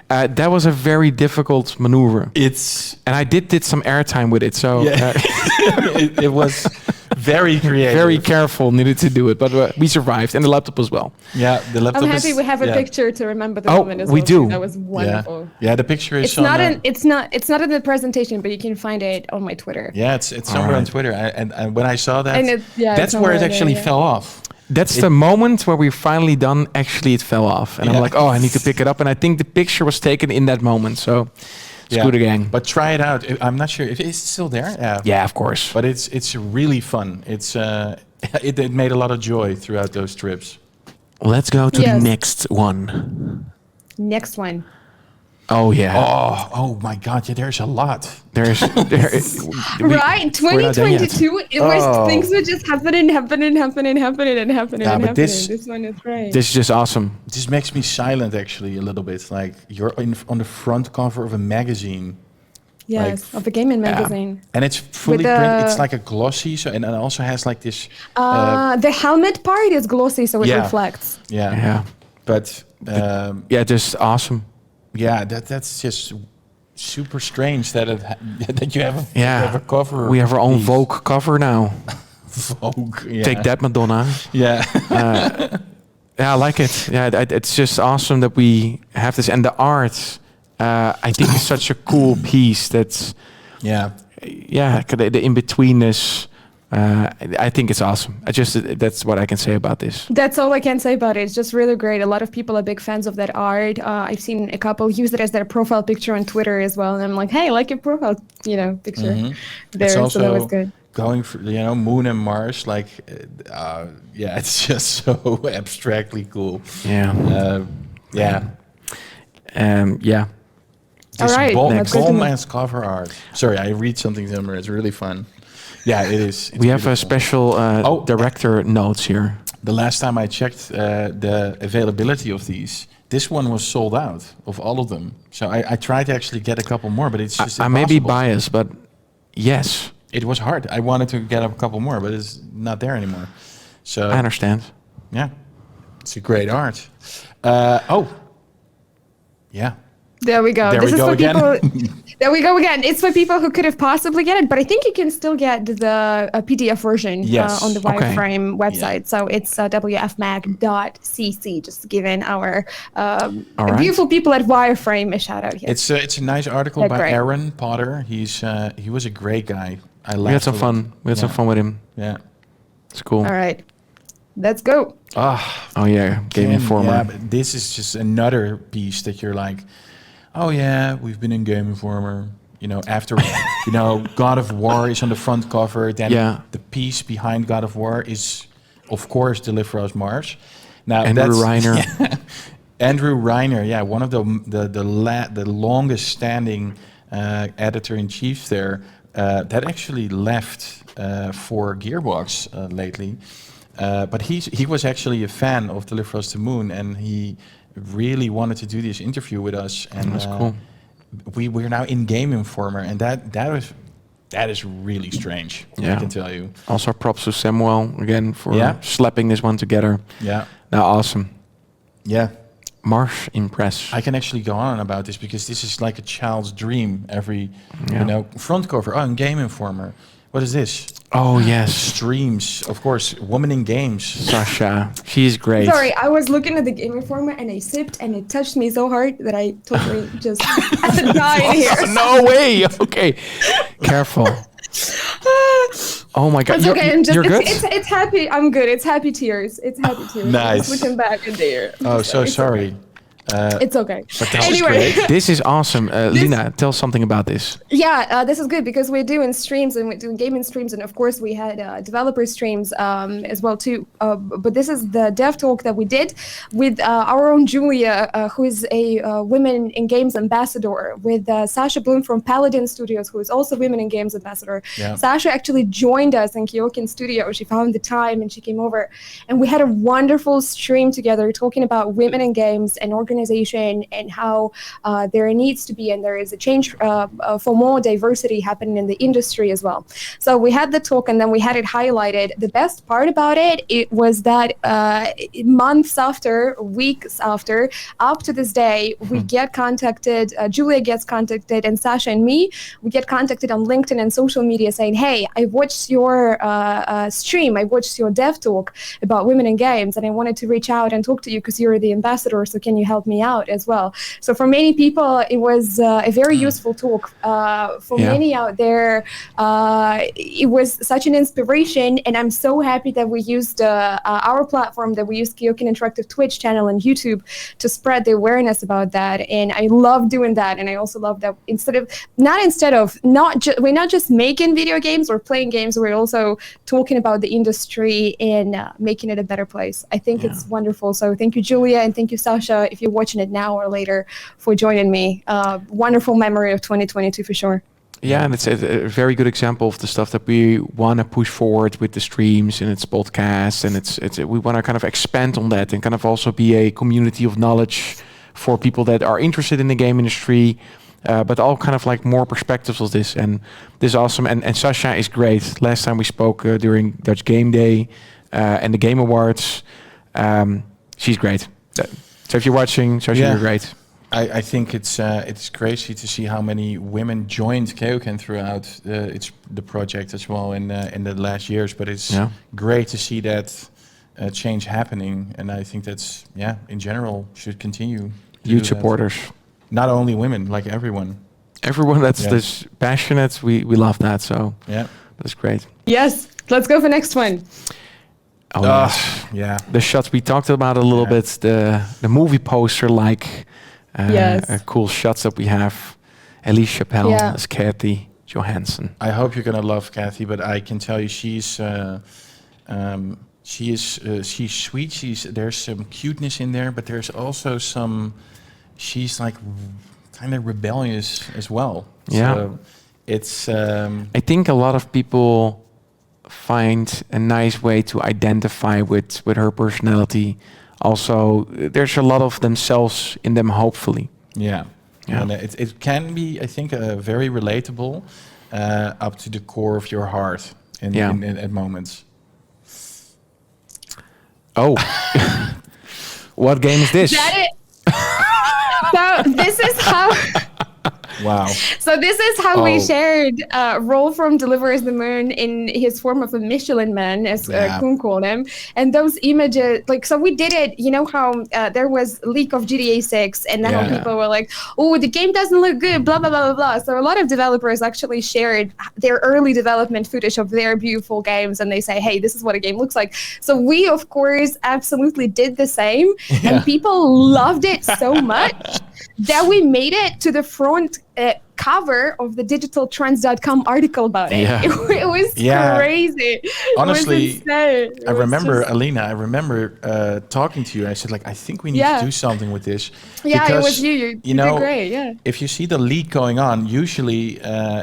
that was a very difficult maneuver, It's and I did some airtime with it. So it was very creative. very careful, needed to do it, but we survived, and the laptop as well. Yeah, the laptop. I'm happy we have a yeah. picture to remember the Oh, moment as we well. do. That was wonderful. Yeah, the picture is. It's on, not it's not in the presentation, but you can find it on my Twitter. Yeah, it's somewhere on Alright. Twitter, and when I saw that, And that's it's where it somewhere actually there, yeah. fell off. That's the moment where we're finally done. Actually, it fell off, and Yeah. I'm like, oh, I need to pick it up. And I think the picture was taken in that moment. So, Yeah. Scooter Gang. But try it out. I'm not sure if it's still there. Yeah. Yeah, of course. But it's really fun. It's it made a lot of joy throughout those trips. Let's go to Yes. the next one. Next one. Oh yeah, Oh my God! Yeah, there's a lot. there's there. Right, we're not done yet. 2022. It was things were just happening. Yeah, but this- This one is great. This is just awesome. This makes me silent actually a little bit. Like you're on the front cover of a magazine, Yes, of a gaming magazine. and it's fully With the- printed. It's like a glossy, so and it also has like this. The helmet part is glossy, so it Yeah. reflects. Yeah, But yeah, just awesome. yeah, that's just super strange that that you have a, Yeah, you have a cover. we have our own piece. Vogue cover now. Vogue. Yeah. Take that, Madonna. Yeah. Yeah, I like it. Yeah, it's just awesome that we have this, and the art. I think it's such a cool piece. That's Yeah. yeah, the in betweenness. I think it's awesome. That's what I can say about this. That's all I can say about it. It's just really great. A lot of people are big fans of that art. I've seen a couple use it as their profile picture on Twitter as well, and I'm like, hey, I like your profile, picture there. It's So also that was good. going for Moon and Mars. Like, yeah, it's just so abstractly cool. Yeah. Yeah. Yeah. This All right, next. Ballman's cover art. Sorry, I read something somewhere. It's really fun. Yeah, it is. It's We have a beautiful. special director notes here. The last time I checked the availability of these, this one was sold out of all of them. So I tried to actually get a couple more, but it's just I may be impossible. biased, but yes, It was hard. I wanted to get a couple more, but it's not there anymore. So I understand. yeah, it's a great art. Yeah. There we go. There This we is go for again. people. There we go again. It's for people who could have possibly get it, but I think you can still get the PDF version Yes. on the Okay. Wireframe website. So it's wfmag.cc. Just giving our All right. beautiful people at Wireframe a shout out here. It's a nice article Yeah, by great. Aaron Potter. He was a great guy. I We had some laughed a lot. fun. We had some Yeah. fun with him. Yeah. It's cool. All right, let's go. Oh yeah, Game Informer. Yeah, but this is just another piece that you're like, oh yeah, we've been in Game Informer. After God of War is on the front cover, then Yeah. the piece behind God of War is, of course, Deliver Us Mars. Now Andrew Reiner. Andrew Reiner, yeah, one of the longest standing editor in chief there, that actually left for Gearbox lately. But he was actually a fan of Deliver Us the Moon, and he really wanted to do this interview with us. And That's cool. we're now in Game Informer, and that is really strange. Yeah. I can tell you. Also, props to Samuel again for Yeah. slapping this one together. Yeah. Now, awesome. Yeah. Mars Impress. I can actually go on about this because this is like a child's dream. Every, Yeah. front cover. Oh, in Game Informer. What is this? Oh yes, Streams, of course. Woman in Games. Sasha. She's great. Sorry, I was looking at the Game Informer and I sipped and it touched me so hard that I totally just died here. No way. Okay, careful. Oh my God. It's okay. I'm just. You're good. It's happy. I'm good. It's happy tears. It's happy tears. I'm Nice. just looking back in there. Oh, so It's sorry. okay. It's okay. But this is Anyway. great. This is awesome. Lina, tell something about this. Yeah, this is good because we're doing streams and we're doing gaming streams, and of course we had developer streams as well too. But this is the dev talk that we did with our own Julia, who is a Women in Games ambassador, with Sasha Bloom from Paladin Studios, who is also Women in Games ambassador. Yeah. Sasha actually joined us in KeokeN studio. She found the time and she came over, and we had a wonderful stream together talking about women in games and organization and how there needs to be and there is a change for more diversity happening in the industry as well. So we had the talk and then we had it highlighted. The best part about it was that months after, weeks after, up to this day, we get contacted, Julia gets contacted, and Sasha and me, we get contacted on LinkedIn and social media saying, hey, I watched your stream, I watched your dev talk about women in games, and I wanted to reach out and talk to you because you're the ambassador, so can you help me out as well? So for many people, it was a very useful talk. For many out there, it was such an inspiration, and I'm so happy that we used our platform, that we used KeokeN Interactive Twitch channel and YouTube to spread the awareness about that. And I love doing that, and I also love that we're not just making video games or playing games, we're also talking about the industry and making it a better place. I think it's wonderful. So thank you, Julia, and thank you, Sasha, if you're watching it now or later, for joining me. Wonderful memory of 2022 for sure. Yeah, and it's a very good example of the stuff that we want to push forward with the streams and its podcasts, and we want to kind of expand on that and kind of also be a community of knowledge for people that are interested in the game industry, but all kind of like more perspectives of this. And this is awesome. And Sasha is great. Last time we spoke during Dutch Game Day and the Game Awards, she's great. So if you're watching, Sasha, you're great. I think it's crazy to see how many women joined KeokeN throughout the project as well in the last years. But it's great to see that change happening, and I think that's in general should continue. Huge supporters. Not only women, like everyone. Everyone that's passionate, we love that. So that's great. Yes, let's go for next one. Oh yes. Yeah. The shots we talked about a little bit. The movie poster cool shots that we have. Elise Chappelle as Kathy Johansson. I hope you're gonna love Kathy, but I can tell you she's sweet. There's some cuteness in there, but there's also she's like kind of rebellious as well. Yeah. So it's I think a lot of people find a nice way to identify with her personality. Also, there's a lot of themselves in them, hopefully. Yeah. And it can be, I think, very relatable up to the core of your heart at moments. Oh, what game is this? So this is how. Wow. So this is how we shared Roll from Deliverers the Moon in his form of a Michelin Man, as Koen called him. And those images, so we did it, you know how there was leak of GTA 6 and then people were like, oh, the game doesn't look good, blah, blah, blah, blah, blah. So a lot of developers actually shared their early development footage of their beautiful games, and they say, hey, this is what a game looks like. So we, of course, absolutely did the same. And people loved it so much that we made it to the front cover of the digitaltrends.com article about it. Yeah. It was crazy. Honestly, I remember, Alina, I remember talking to you. I said, I think we need to do something with this. Yeah, because, it was you. You did great, If you see the leak going on, usually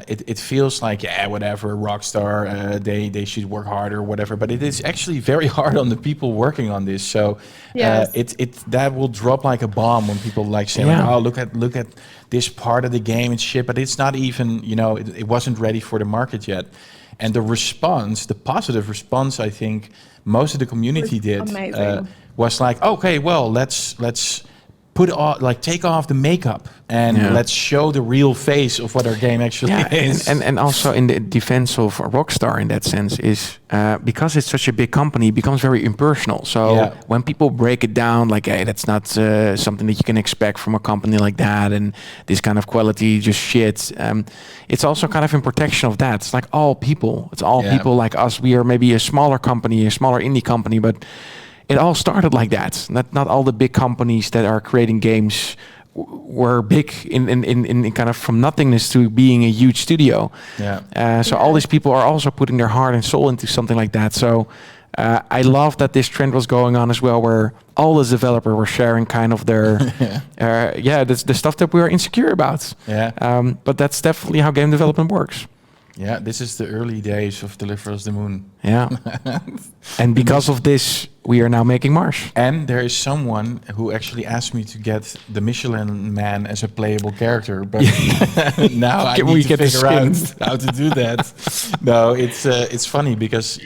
it feels like, whatever, Rockstar, they should work harder or whatever. But it is actually very hard on the people working on this. So Yes. That will drop like a bomb when people like say, like, Yeah. oh, look at this part of the game and shit, but it's not even, it wasn't ready for the market yet. And the response, the positive response, I think most of the community did amazing. was like, okay, well, let's put off, like, take off the makeup and let's show the real face of what our game actually is. And also in the defense of Rockstar in that sense is because it's such a big company, it becomes very impersonal. So when people break it down, like, hey, that's not something that you can expect from a company like that, and this kind of quality just shit. It's also kind of in protection of that. It's like all people. It's all people like us. We are maybe a smaller company, a smaller indie company, but it all started like that. Not all the big companies that are creating games were big in kind of from nothingness to being a huge studio. So all these people are also putting their heart and soul into something like that. So I love that this trend was going on as well, where all the developers were sharing kind of their the stuff that we are insecure about. But that's definitely how game development works. Yeah, this is the early days of Deliver Us the Moon. Yeah. And because of this, we are now making Mars. And there is someone who actually asked me to get the Michelin Man as a playable character, but now I need to figure out how to do that. No, it's funny because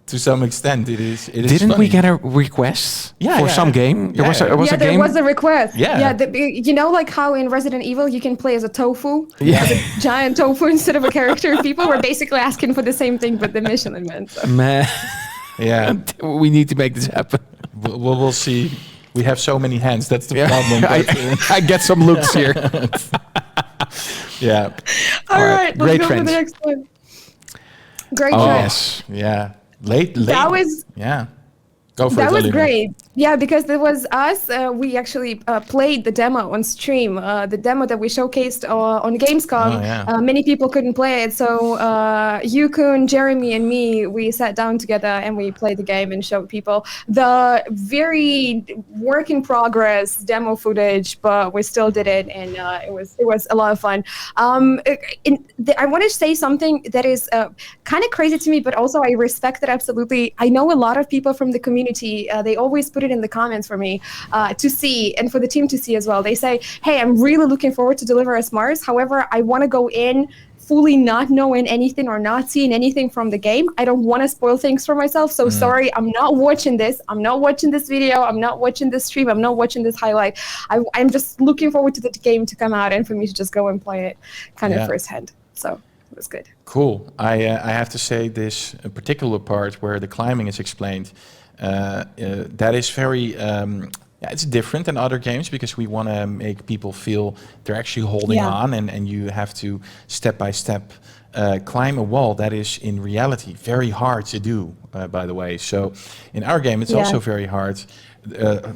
to some extent it is. Didn't funny. we get a request for some game? There was a game. There was a request. Yeah. You know, like how in Resident Evil you can play as a tofu, as a giant tofu instead of a character. People were basically asking for the same thing, but the Michelin Man. So. Man. Yeah. We need to make this happen. We'll see. We have so many hands. That's the problem. I get some looks here. Yeah. All right. Let's Great go trend. for the next one. Great trend. Yes. Yeah. Late. That was. Go for it. That was Alina. great. Yeah, because it was us. We actually played the demo on stream. The demo that we showcased on Gamescom. Many people couldn't play it, so you, Koen, Jeremy, and me, we sat down together and we played the game and showed people the very work in progress demo footage. But we still did it, and it was a lot of fun. I want to say something that is kind of crazy to me, but also I respect it absolutely. I know a lot of people from the community. They always put it in the comments for me to see, and for the team to see as well. They say, hey, I'm really looking forward to Deliver Us Mars. However, I want to go in fully not knowing anything or not seeing anything from the game. I don't want to spoil things for myself. So sorry, I'm not watching this. I'm not watching this video. I'm not watching this stream. I'm not watching this highlight. I'm just looking forward to the game to come out and for me to just go and play it kind of firsthand. So it was good. Cool. I have to say this particular part where the climbing is explained, that is very, it's different than other games because we want to make people feel they're actually holding on, and you have to step by step climb a wall that is in reality very hard to do, by the way. So in our game, it's also very hard.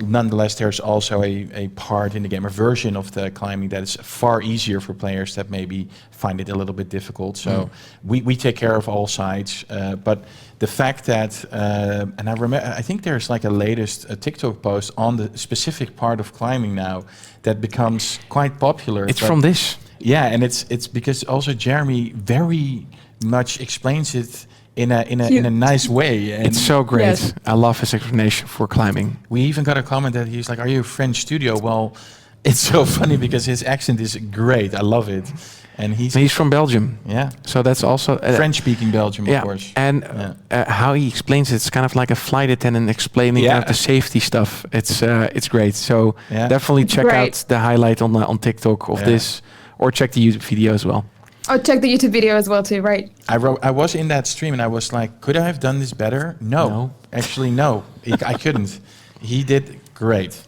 Nonetheless, there's also a part in the game, a version of the climbing that is far easier for players that maybe find it a little bit difficult. So we take care of all sides. But the fact that, and I think there's like a latest TikTok post on the specific part of climbing now that becomes quite popular. It's from this. Yeah, and it's because also Jeremy very much explains it in a nice way. And it's so great. Yes. I love his explanation for climbing. we even got a comment that he's like, are you a French studio? Well, it's so funny because his accent is great. I love it. And He's from Belgium. yeah, So that's also... French-speaking Belgium, of course. And how he explains it's kind of like a flight attendant explaining kind of the safety stuff. It's great. So definitely check out the highlight on TikTok of this, or check the YouTube video as well. Oh, check the YouTube video as well too, right? I was in that stream and I was like, could I have done this better? No. Actually, no. I couldn't. He did great.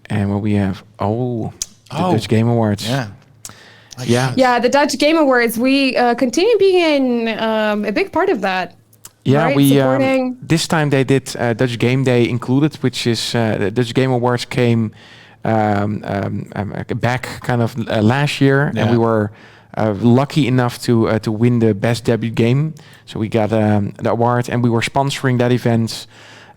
And what we have... the Dutch Game Awards. Yeah. Yeah, the Dutch Game Awards. We continue being a big part of that. Yeah, right? we Supporting... this time they did Dutch Game Day included, which is the Dutch Game Awards came back kind of last year, and we were lucky enough to win the best debut game. So we got the award, and we were sponsoring that event,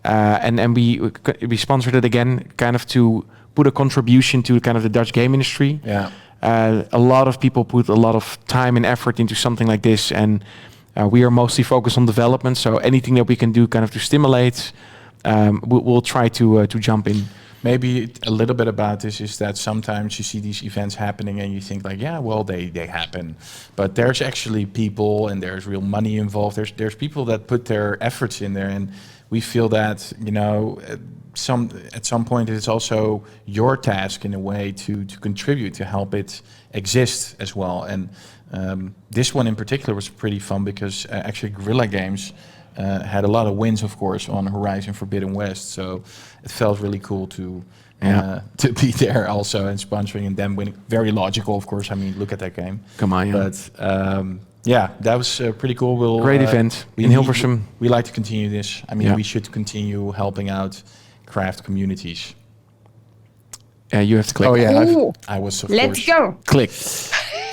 and we sponsored it again, kind of to put a contribution to kind of the Dutch game industry. Yeah. A lot of people put a lot of time and effort into something like this, and we are mostly focused on development. So anything that we can do kind of to stimulate we'll try to jump in. Maybe a little bit about this is that sometimes you see these events happening and you think like, yeah, well, they happen. But there's actually people and there's real money involved. There's people that put their efforts in there. And we feel that, at some point it's also your task in a way to contribute, to help it exist as well. And this one in particular was pretty fun because actually Guerrilla Games had a lot of wins, of course, on Horizon Forbidden West. So it felt really cool to be there also and sponsoring and then winning. Very logical, of course. I mean, look at that game. Come on, yeah. But that was pretty cool. Great event in Hilversum. We like to continue this. I mean, Yeah. we should continue helping out craft communities. You have to click. Oh yeah, Ooh. I was of Let's course. go. Click.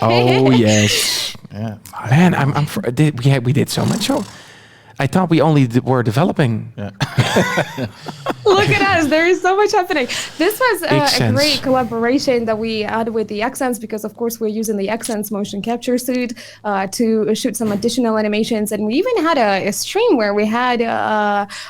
Oh yes. Yeah, Man, we did so much. I thought we only were developing. yeah. Look at us. There is so much happening. This was a Accents. great collaboration that we had with the Accents because, of course, we're using the Accents motion capture suite to shoot some additional animations. And we even had a stream where we had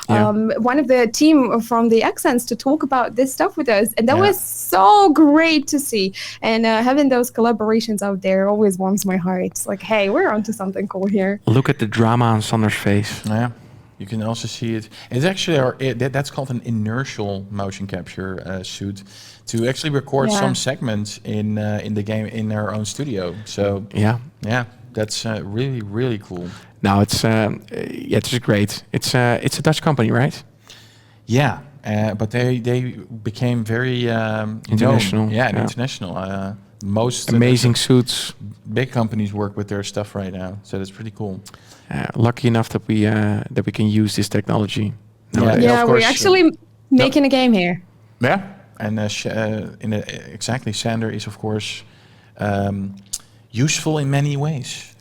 one of the team from the Accents to talk about this stuff with us. And that was so great to see. And having those collaborations out there always warms my heart. It's like, hey, we're onto something cool here. Look at the drama on Sander's face. Yeah, you can also see it. It's actually that's called an inertial motion capture suit to actually record some segments in the game in our own studio. So Yeah. that's really really cool. No, it's it's great. It's a Dutch company, right? Yeah, but they became very International, known. Yeah, yeah. international. Most Amazing suits. big companies work with their stuff right now, so that's pretty cool. Lucky enough that we can use this technology. Yeah. Yeah, of we're course, actually making a game here. Yeah, and exactly, Sander is of course useful in many ways.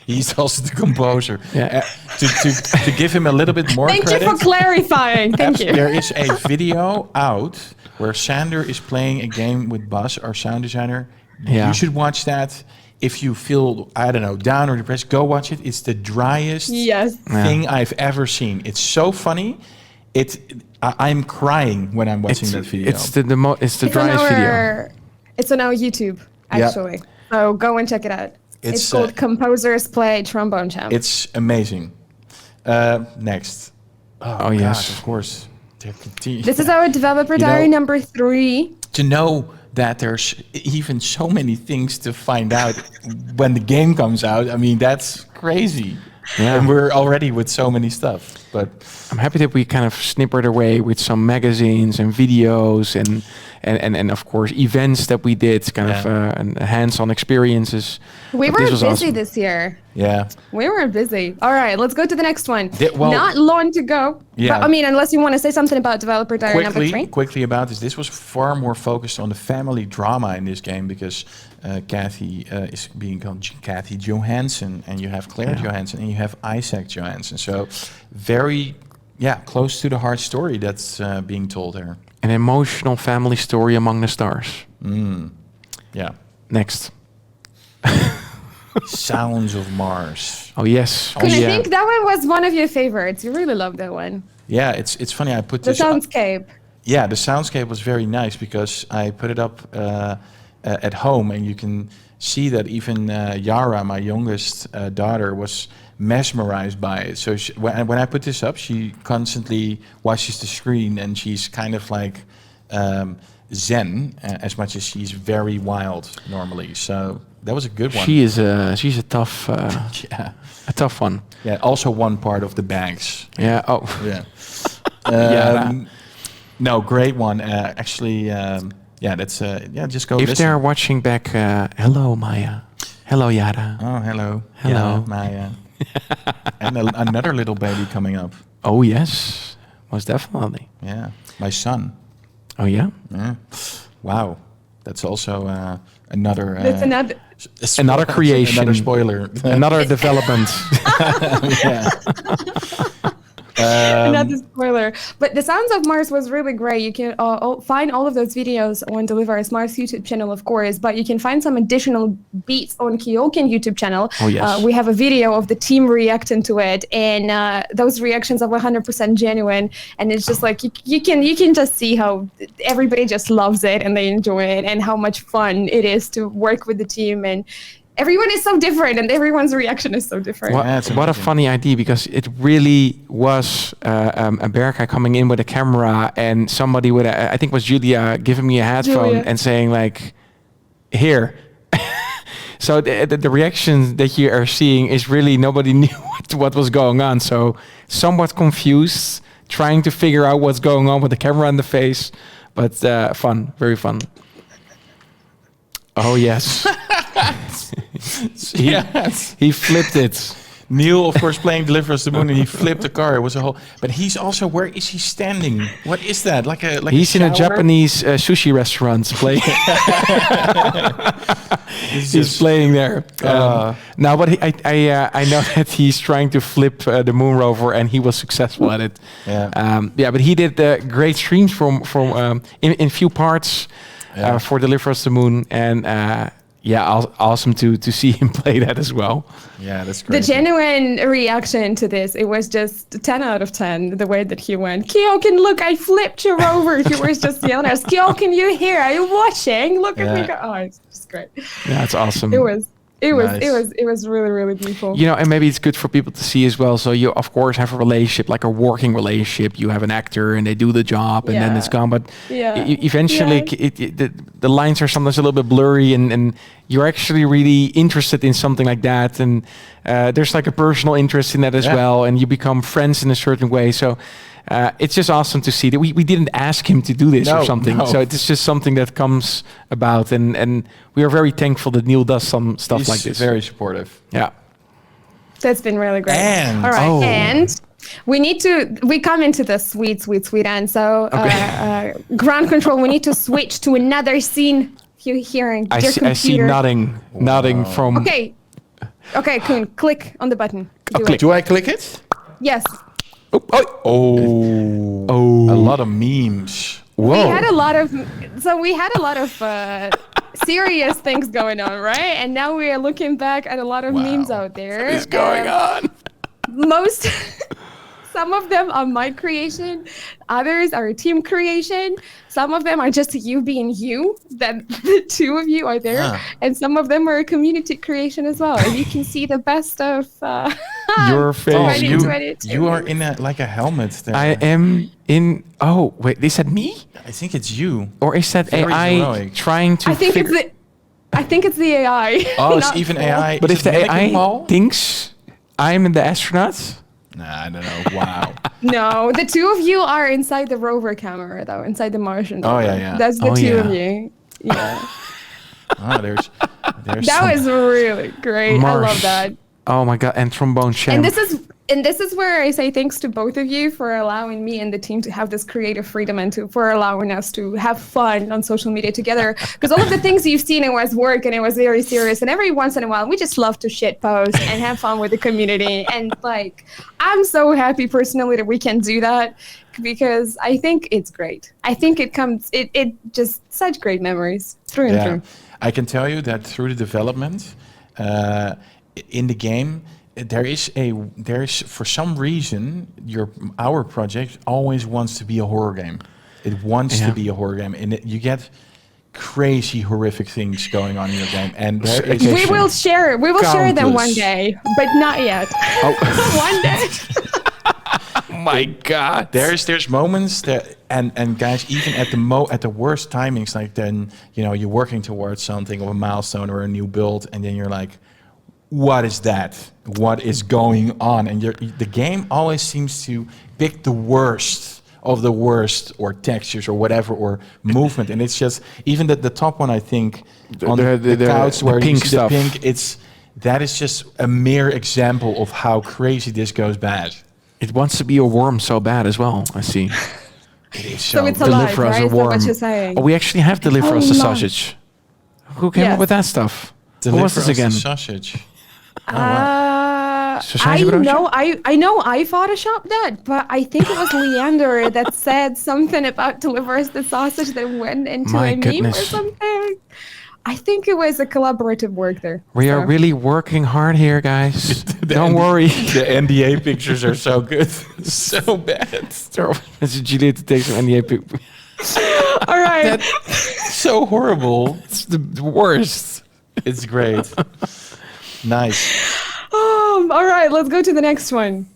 He's also the composer. Yeah. To give him a little bit more Thank credit. you for clarifying. Thank you. There is a video out where Sander is playing a game with Bas, our sound designer. Yeah. You should watch that. If you feel, I don't know, down or depressed, go watch it. It's the driest Yes. thing I've ever seen. It's so funny. I'm crying when I'm watching that video. It's the driest video. It's on our YouTube, actually. So go and check it out. It's called Composers Play Trombone Champ. It's amazing. Next. Oh, yes. Of course. This is our developer diary number 3. To know that there's even so many things to find out when the game comes out. I mean, that's crazy. Yeah. And we're already with so many stuff. But I'm happy that we kind of snippered away with some magazines and videos and of course events that we did, kind of and hands-on experiences. We But were this was busy awesome. this year. yeah. We were busy. All right, let's go to the next one. Well- Not long to go. Yeah. But, I mean, unless you want to say something about developer diary number 3. Quickly about this. This was far more focused on the family drama in this game because Kathy is being called Kathy Johansson, and you have Claire Johansson, and you have Isaac Johansson. So very, close to the heart story that's being told here. An emotional family story among the stars. Yeah. Next. Sounds of Mars. Oh yes. I think that one was one of your favorites. You really loved that one. Yeah, it's funny. I put The this. soundscape. Yeah, the soundscape was very nice because I put it up at home, and you can see that even Yara, my youngest daughter, was mesmerized by it. So when I put this up, she constantly watches the screen, and she's kind of like zen, as much as she's very wild normally. So that was a good one. She's a tough Yeah. a tough one. Yeah. Also one part of the bags. Yeah. Oh. Yeah. Yeah. No, great one. Actually, that's just go If listen. they're watching back, hello Maya, hello Yara. Oh, hello. Hello. Yeah, Maya. And another little baby coming up. Oh yes, most definitely. Yeah, my son. Oh yeah. Yeah. Wow. That's also another... That's Another creation. Another spoiler. Another development. Yeah. Another spoiler. But The Sounds of Mars was really great. You can find all of those videos on Deliver Us Mars YouTube channel, of course, but you can find some additional beats on KeokeN YouTube channel. Oh, yes. We have a video of the team reacting to it, and those reactions are 100% genuine. And it's just like you can just see how everybody just loves it and they enjoy it, and how much fun it is to work with the team. And everyone is so different, and everyone's reaction is so different. What a funny idea, because it really was a bear guy coming in with a camera, and somebody with I think it was Julia giving me a headphone and saying like, here. So the reaction that you are seeing is really nobody knew what was going on. So somewhat confused, trying to figure out what's going on with the camera in the face, but fun, very fun. Oh yes. He flipped it. Neil, of course, playing Deliver Us the Moon, and he flipped the car. It was a whole. But he's also. Where is he standing? What is that? He's in a Japanese sushi restaurant playing. He's playing there. Now, but I know that he's trying to flip the moon rover, and he was successful at it. Yeah. But he did great streams from in few parts for Deliver Us the Moon, and awesome to see him play that as well. Yeah, that's great. The genuine reaction to this, it was just 10 out of 10, the way that he went, KeokeN, look, I flipped your over. He was just yelling at us, KeokeN, you here? Are you watching? Look at me go. Oh, it's just great. Yeah, it's awesome. It was really, really beautiful. You know, and maybe it's good for people to see as well. So you, of course, have a relationship, like a working relationship. You have an actor and they do the job and then it's gone. But eventually the lines are sometimes a little bit blurry, and you're actually really interested in something like that. And there's like a personal interest in that as well. And you become friends in a certain way. So it's just awesome to see that we didn't ask him to do this or something. No. So it's just something that comes about, and we are very thankful that Neil does some stuff like this. He's very supportive. Yeah. That's been really great. And, all right, and we come into the sweet end. So ground control, we need to switch to another scene. You're hearing I see nodding from... Okay, Koen, click on the button. Do I click it? Yes. Oh, a lot of memes. Whoa. We had a lot of serious things going on, right? And now we are looking back at a lot of memes out there. What is going on? Some of them are my creation, others are a team creation. Some of them are just you being you, that the two of you are there, and some of them are a community creation as well. And you can see the best of your face. You are in a helmet there. I am in. Oh wait, is that me? I think it's you. Or is that Very AI heroic. trying to? I think it's the AI. Oh, it's even AI. But if the AI thinks I'm the astronaut. Nah, I don't know. Wow. No, the two of you are inside the rover camera, though, inside the Martian rover. Oh, yeah. That's the two of you. Yeah. There's that was really great. Mars. I love that. Oh my god, and trombone champ. And this is where I say thanks to both of you for allowing me and the team to have this creative freedom and for allowing us to have fun on social media together. Because all of the things you've seen, it was work and it was very serious. And every once in a while, we just love to shit post and have fun with the community. And I'm so happy personally that we can do that, because I think it's great. I think it just such great memories through and through. I can tell you that through the development in the game, there's for some reason our project always wants to be a horror game. It wants to be a horror game, and you get crazy horrific things going on in your game. And we will share them one day, but not yet. One day. My God. There's moments that and guys, even at the worst timings, like then you're working towards something of a milestone or a new build, and then you're like, what is that? What is going on? And the game always seems to pick the worst of the worst, or textures, or whatever, or movement. And it's just, even the top one, I think, on the couch where pink you see the stuff. pink, that is just a mere example of how crazy this goes bad. It wants to be a worm so bad as well, I see. It is So it's alive, Deliver us right? a Is that worm. what you're saying? Oh, we actually have Deliver us a sausage. Who came up Yes. with that stuff? Deliver What was this us the again? sausage. Zo zijn ze I broodje? know I photoshopped that, but I think it was Leander that said something about deliver us the sausage that went into My a meme or goodness. something. I think it was a collaborative work there. We are so. really working hard here, guys. Don't worry. The NDA pictures are so good. So bad. It's Juliet to take some NDA pic. All right. So horrible. It's the worst. It's great. Nice. All right, let's go to the next one.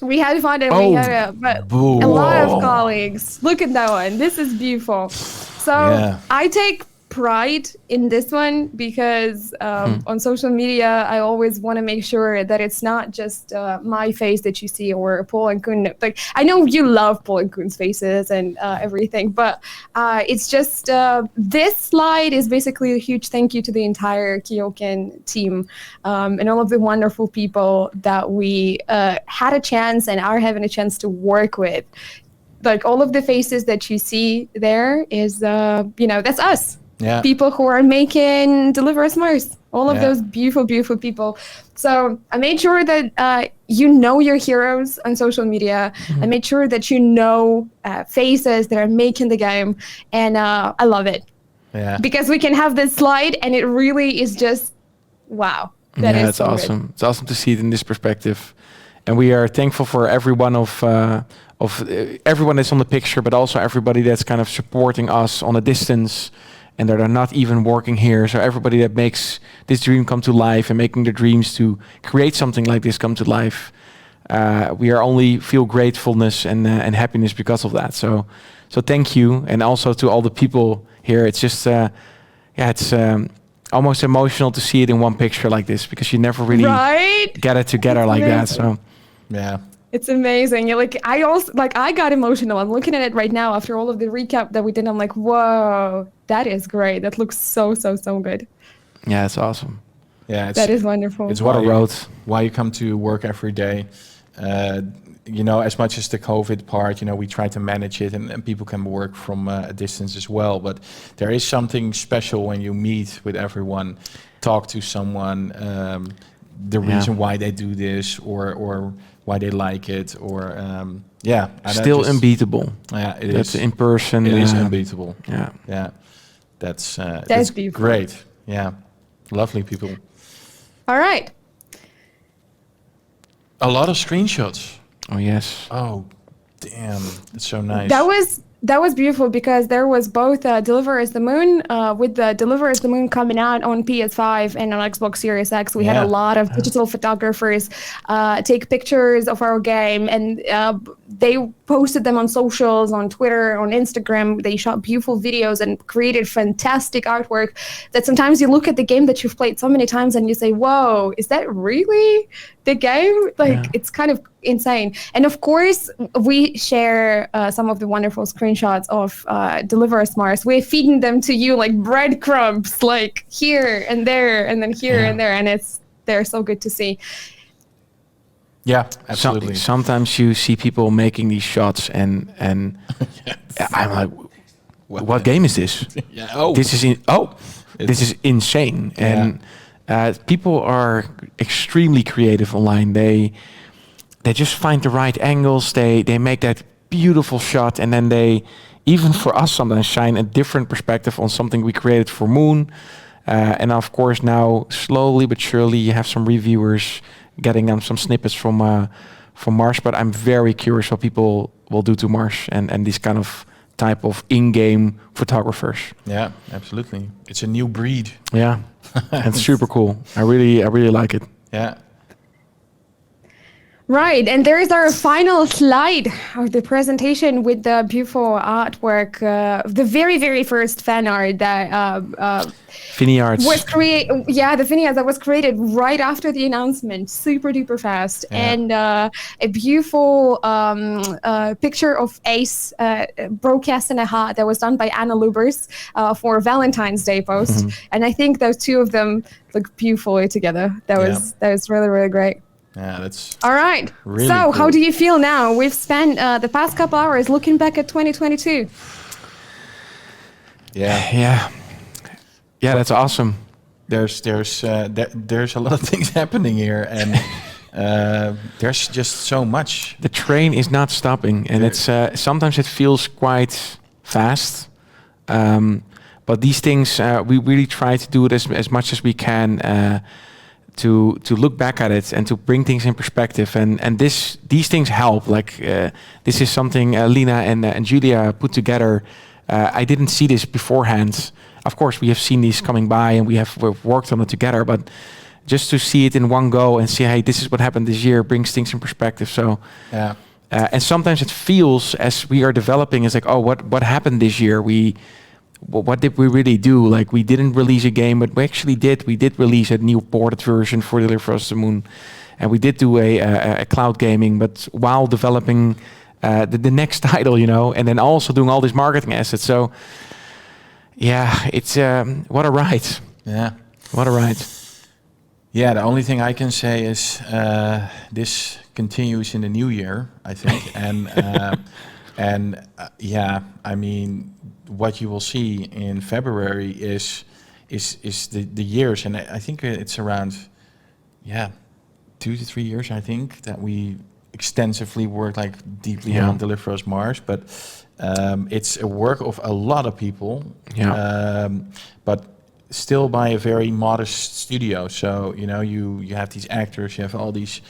We had fun and we had a lot of colleagues. Look at that one. This is beautiful. So Yeah. I take pride in this one because on social media, I always want to make sure that it's not just my face that you see or Paul and Koen. Like, I know you love Paul and Koen's faces and everything, but it's just this slide is basically a huge thank you to the entire KeokeN team and all of the wonderful people that we had a chance and are having a chance to work with. Like all of the faces that you see there is, that's us. Yeah. People who are making Deliver Us Mars. All of Yeah. those beautiful, beautiful people. So I made sure that you know your heroes on social media. I made sure that you know faces that are making the game. And I love it. Yeah. Because we can have this slide and it really is just, wow. That is It's so good. awesome. It's awesome to see it in this perspective. And we are thankful for every one of everyone that's on the picture, but also everybody that's kind of supporting us on a distance and that are not even working here. So everybody that makes this dream come to life and making the dreams to create something like this come to life. We are only feel gratefulness and happiness because of that. So thank you. And also to all the people here. It's just, it's almost emotional to see it in one picture like this because you never really get it together It's like that. amazing. So Yeah. It's amazing. I got emotional. I'm looking at it right now after all of the recap that we did. I'm like, whoa, that is great. That looks so, so, so good. yeah, it's awesome. Yeah. That is wonderful. It's What a why you- road. Why you come to work every day. As much as the COVID part, we try to manage it and people can work from a distance as well. But there is something special when you meet with everyone, talk to someone, the reason why they do this or why they like it or and that Still just- unbeatable. Yeah, it That's is. in person. It is unbeatable. Yeah. Yeah, that's beautiful. great. Yeah, lovely people. All right. A lot of screenshots. Oh yes. Oh, damn, it's so nice. That was beautiful because there was both Deliver Us the Moon with the Deliver Us the Moon coming out on PS5 and on Xbox Series X. We had a lot of digital photographers take pictures of our game and they posted them on socials, on Twitter, on Instagram. They shot beautiful videos and created fantastic artwork that sometimes you look at the game that you've played so many times and you say, whoa, is that really the game? It's kind of insane. And of course, we share some of the wonderful screenshots of Deliver Us Mars. We're feeding them to you like breadcrumbs, like here and there, and then here and there. And they're so good to see. Yeah, absolutely. Sometimes you see people making these shots and I'm like, what game is this? Yeah. Oh, This is insane. And people are extremely creative online. They just find the right angles. They make that beautiful shot, and then they, even for us, sometimes shine a different perspective on something we created for Moon. And of course, now slowly but surely, you have some reviewers getting some snippets from Mars. But I'm very curious what people will do to Mars and this kind of type of in-game photographers. yeah, absolutely. It's a new breed. Yeah, it's super cool. I really like it. Yeah. Right, and there is our final slide of the presentation with the beautiful artwork, the very, very first fan art that Vinny Arts. was created. Yeah, the Phineas that was created right after the announcement, super duper fast, and a beautiful picture of Ace broadcast in a hat that was done by Anna Lubers for Valentine's Day post, and I think those two of them look beautifully together. That was really, really great. Yeah, that's All right. really so, how cool. do you feel now? We've spent the past couple hours looking back at 2022. yeah. Yeah, that's awesome. There's a lot of things happening here, and There's just so much. The train is not stopping, and it's sometimes it feels quite fast. But these things, we really try to do it as much as we can to look back at it and to bring things in perspective. And these things help. Like this is something Lina and Julia put together. I didn't see this beforehand. Of course, we have seen these coming by, and we've worked on it together. But just to see it in one go and see, hey, this is what happened this year, brings things in perspective. So, Yeah. And sometimes it feels as we are developing, it's like, oh, what happened this year? What did we really do? Like, we didn't release a game, but we actually did. We did release a new ported version for Deliver Us the Moon, and we did do a cloud gaming, but while developing the next title, and then also doing all these marketing assets. So, yeah, it's what a ride. Yeah. What a ride. Yeah, the only thing I can say is this continues in the new year, I think, and yeah, I mean, what you will see in February is the years, and I think it's around 2 to 3 years, I think, that we extensively worked like deeply on Deliver Us Mars, but it's a work of a lot of people, but still by a very modest studio. So you have these actors, you have all these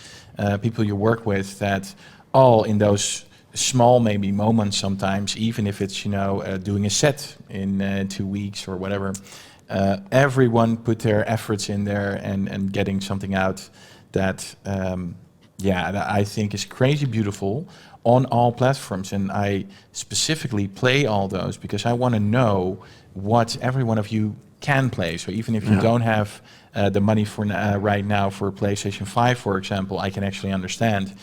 people you work with that all in those small maybe moments sometimes, even if it's doing a set in 2 weeks or whatever, everyone put their efforts in there and getting something out that that I think is crazy beautiful on all platforms. And I specifically play all those because I want to know what every one of you can play. So even if you don't have the money for right now for PlayStation 5, for example, I can actually understand.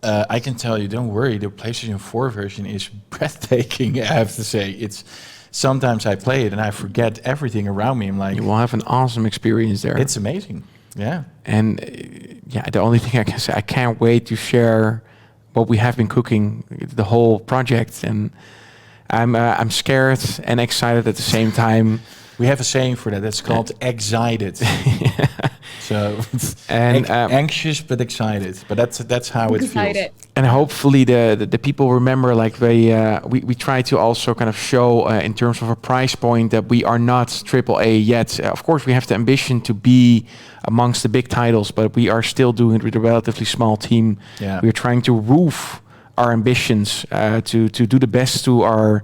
I can tell you, don't worry, the PlayStation 4 version is breathtaking, I have to say. It's sometimes I play it and I forget everything around me. I'm like, You will have an awesome experience there. it's amazing. Yeah. And the only thing I can say, I can't wait to share what we have been cooking, the whole project, and I'm scared and excited at the same time. We have a saying for that. That's called excited. So And anxious but excited. But that's how it feels. and hopefully the people remember, like we try to also kind of show in terms of a price point that we are not AAA yet. Of course, we have the ambition to be amongst the big titles, but we are still doing it with a relatively small team. Yeah. We are trying to roof our ambitions to do the best to our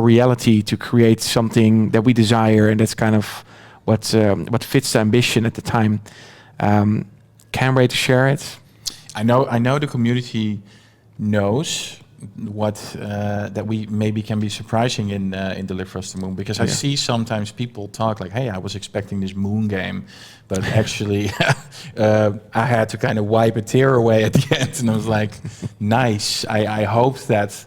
reality, to create something that we desire, and that's kind of what fits the ambition at the time. Can't wait to share it. I know the community knows what that we maybe can be surprising in Deliver Us the Moon, because I see sometimes people talk like, hey, I was expecting this Moon game, but actually I had to kind of wipe a tear away at the end, and I was like, nice. I hoped that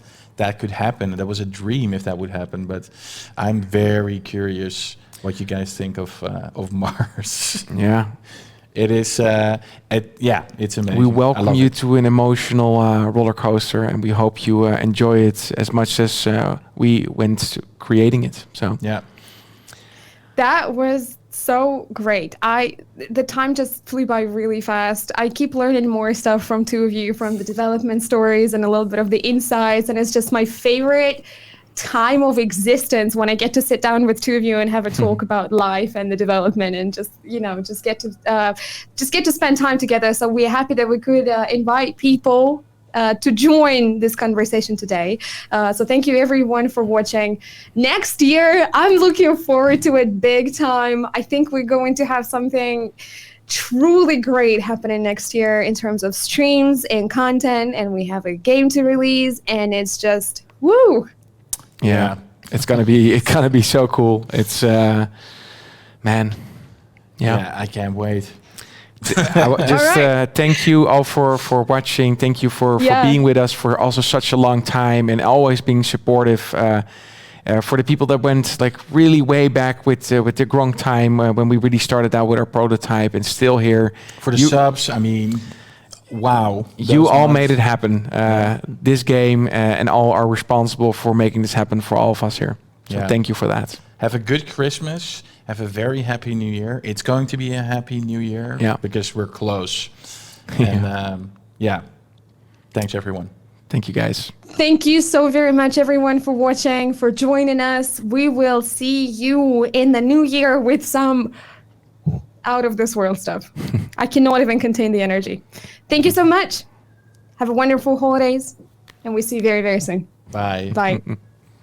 could happen. That was a dream if that would happen, but I'm very curious what you guys think of Mars. Yeah. It is, it's amazing. We I welcome love you it. to an emotional roller coaster, and we hope you enjoy it as much as we went to creating it. So Yeah. That was so great. The time just flew by really fast. I keep learning more stuff from two of you, from the development stories and a little bit of the insights, and it's just my favorite time of existence when I get to sit down with two of you and have a talk about life and the development, and just get to spend time together. So we're happy that we could invite people to join this conversation today. So thank you everyone for watching. Next year, I'm looking forward to it big time. I think we're going to have something truly great happening next year in terms of streams and content, and we have a game to release, and it's just woo. yeah, it's gonna be so cool. It's man, Yeah, I can't wait. Thank you all for watching. Thank you for being with us for also such a long time, and always being supportive. For the people that went like really way back with the Gronk time when we really started out with our prototype, and still here. For the subs, I mean, wow. You all made it happen. This game and all are responsible for making this happen for all of us here. So thank you for that. Have a good Christmas. Have a very happy new year. It's going to be a happy new year because we're close. And thanks everyone. Thank you, guys. Thank you so very much, everyone, for watching, for joining us. We will see you in the new year with some out of this world stuff. I cannot even contain the energy. Thank you so much. Have a wonderful holidays, and we see you very, very soon. Bye. Bye.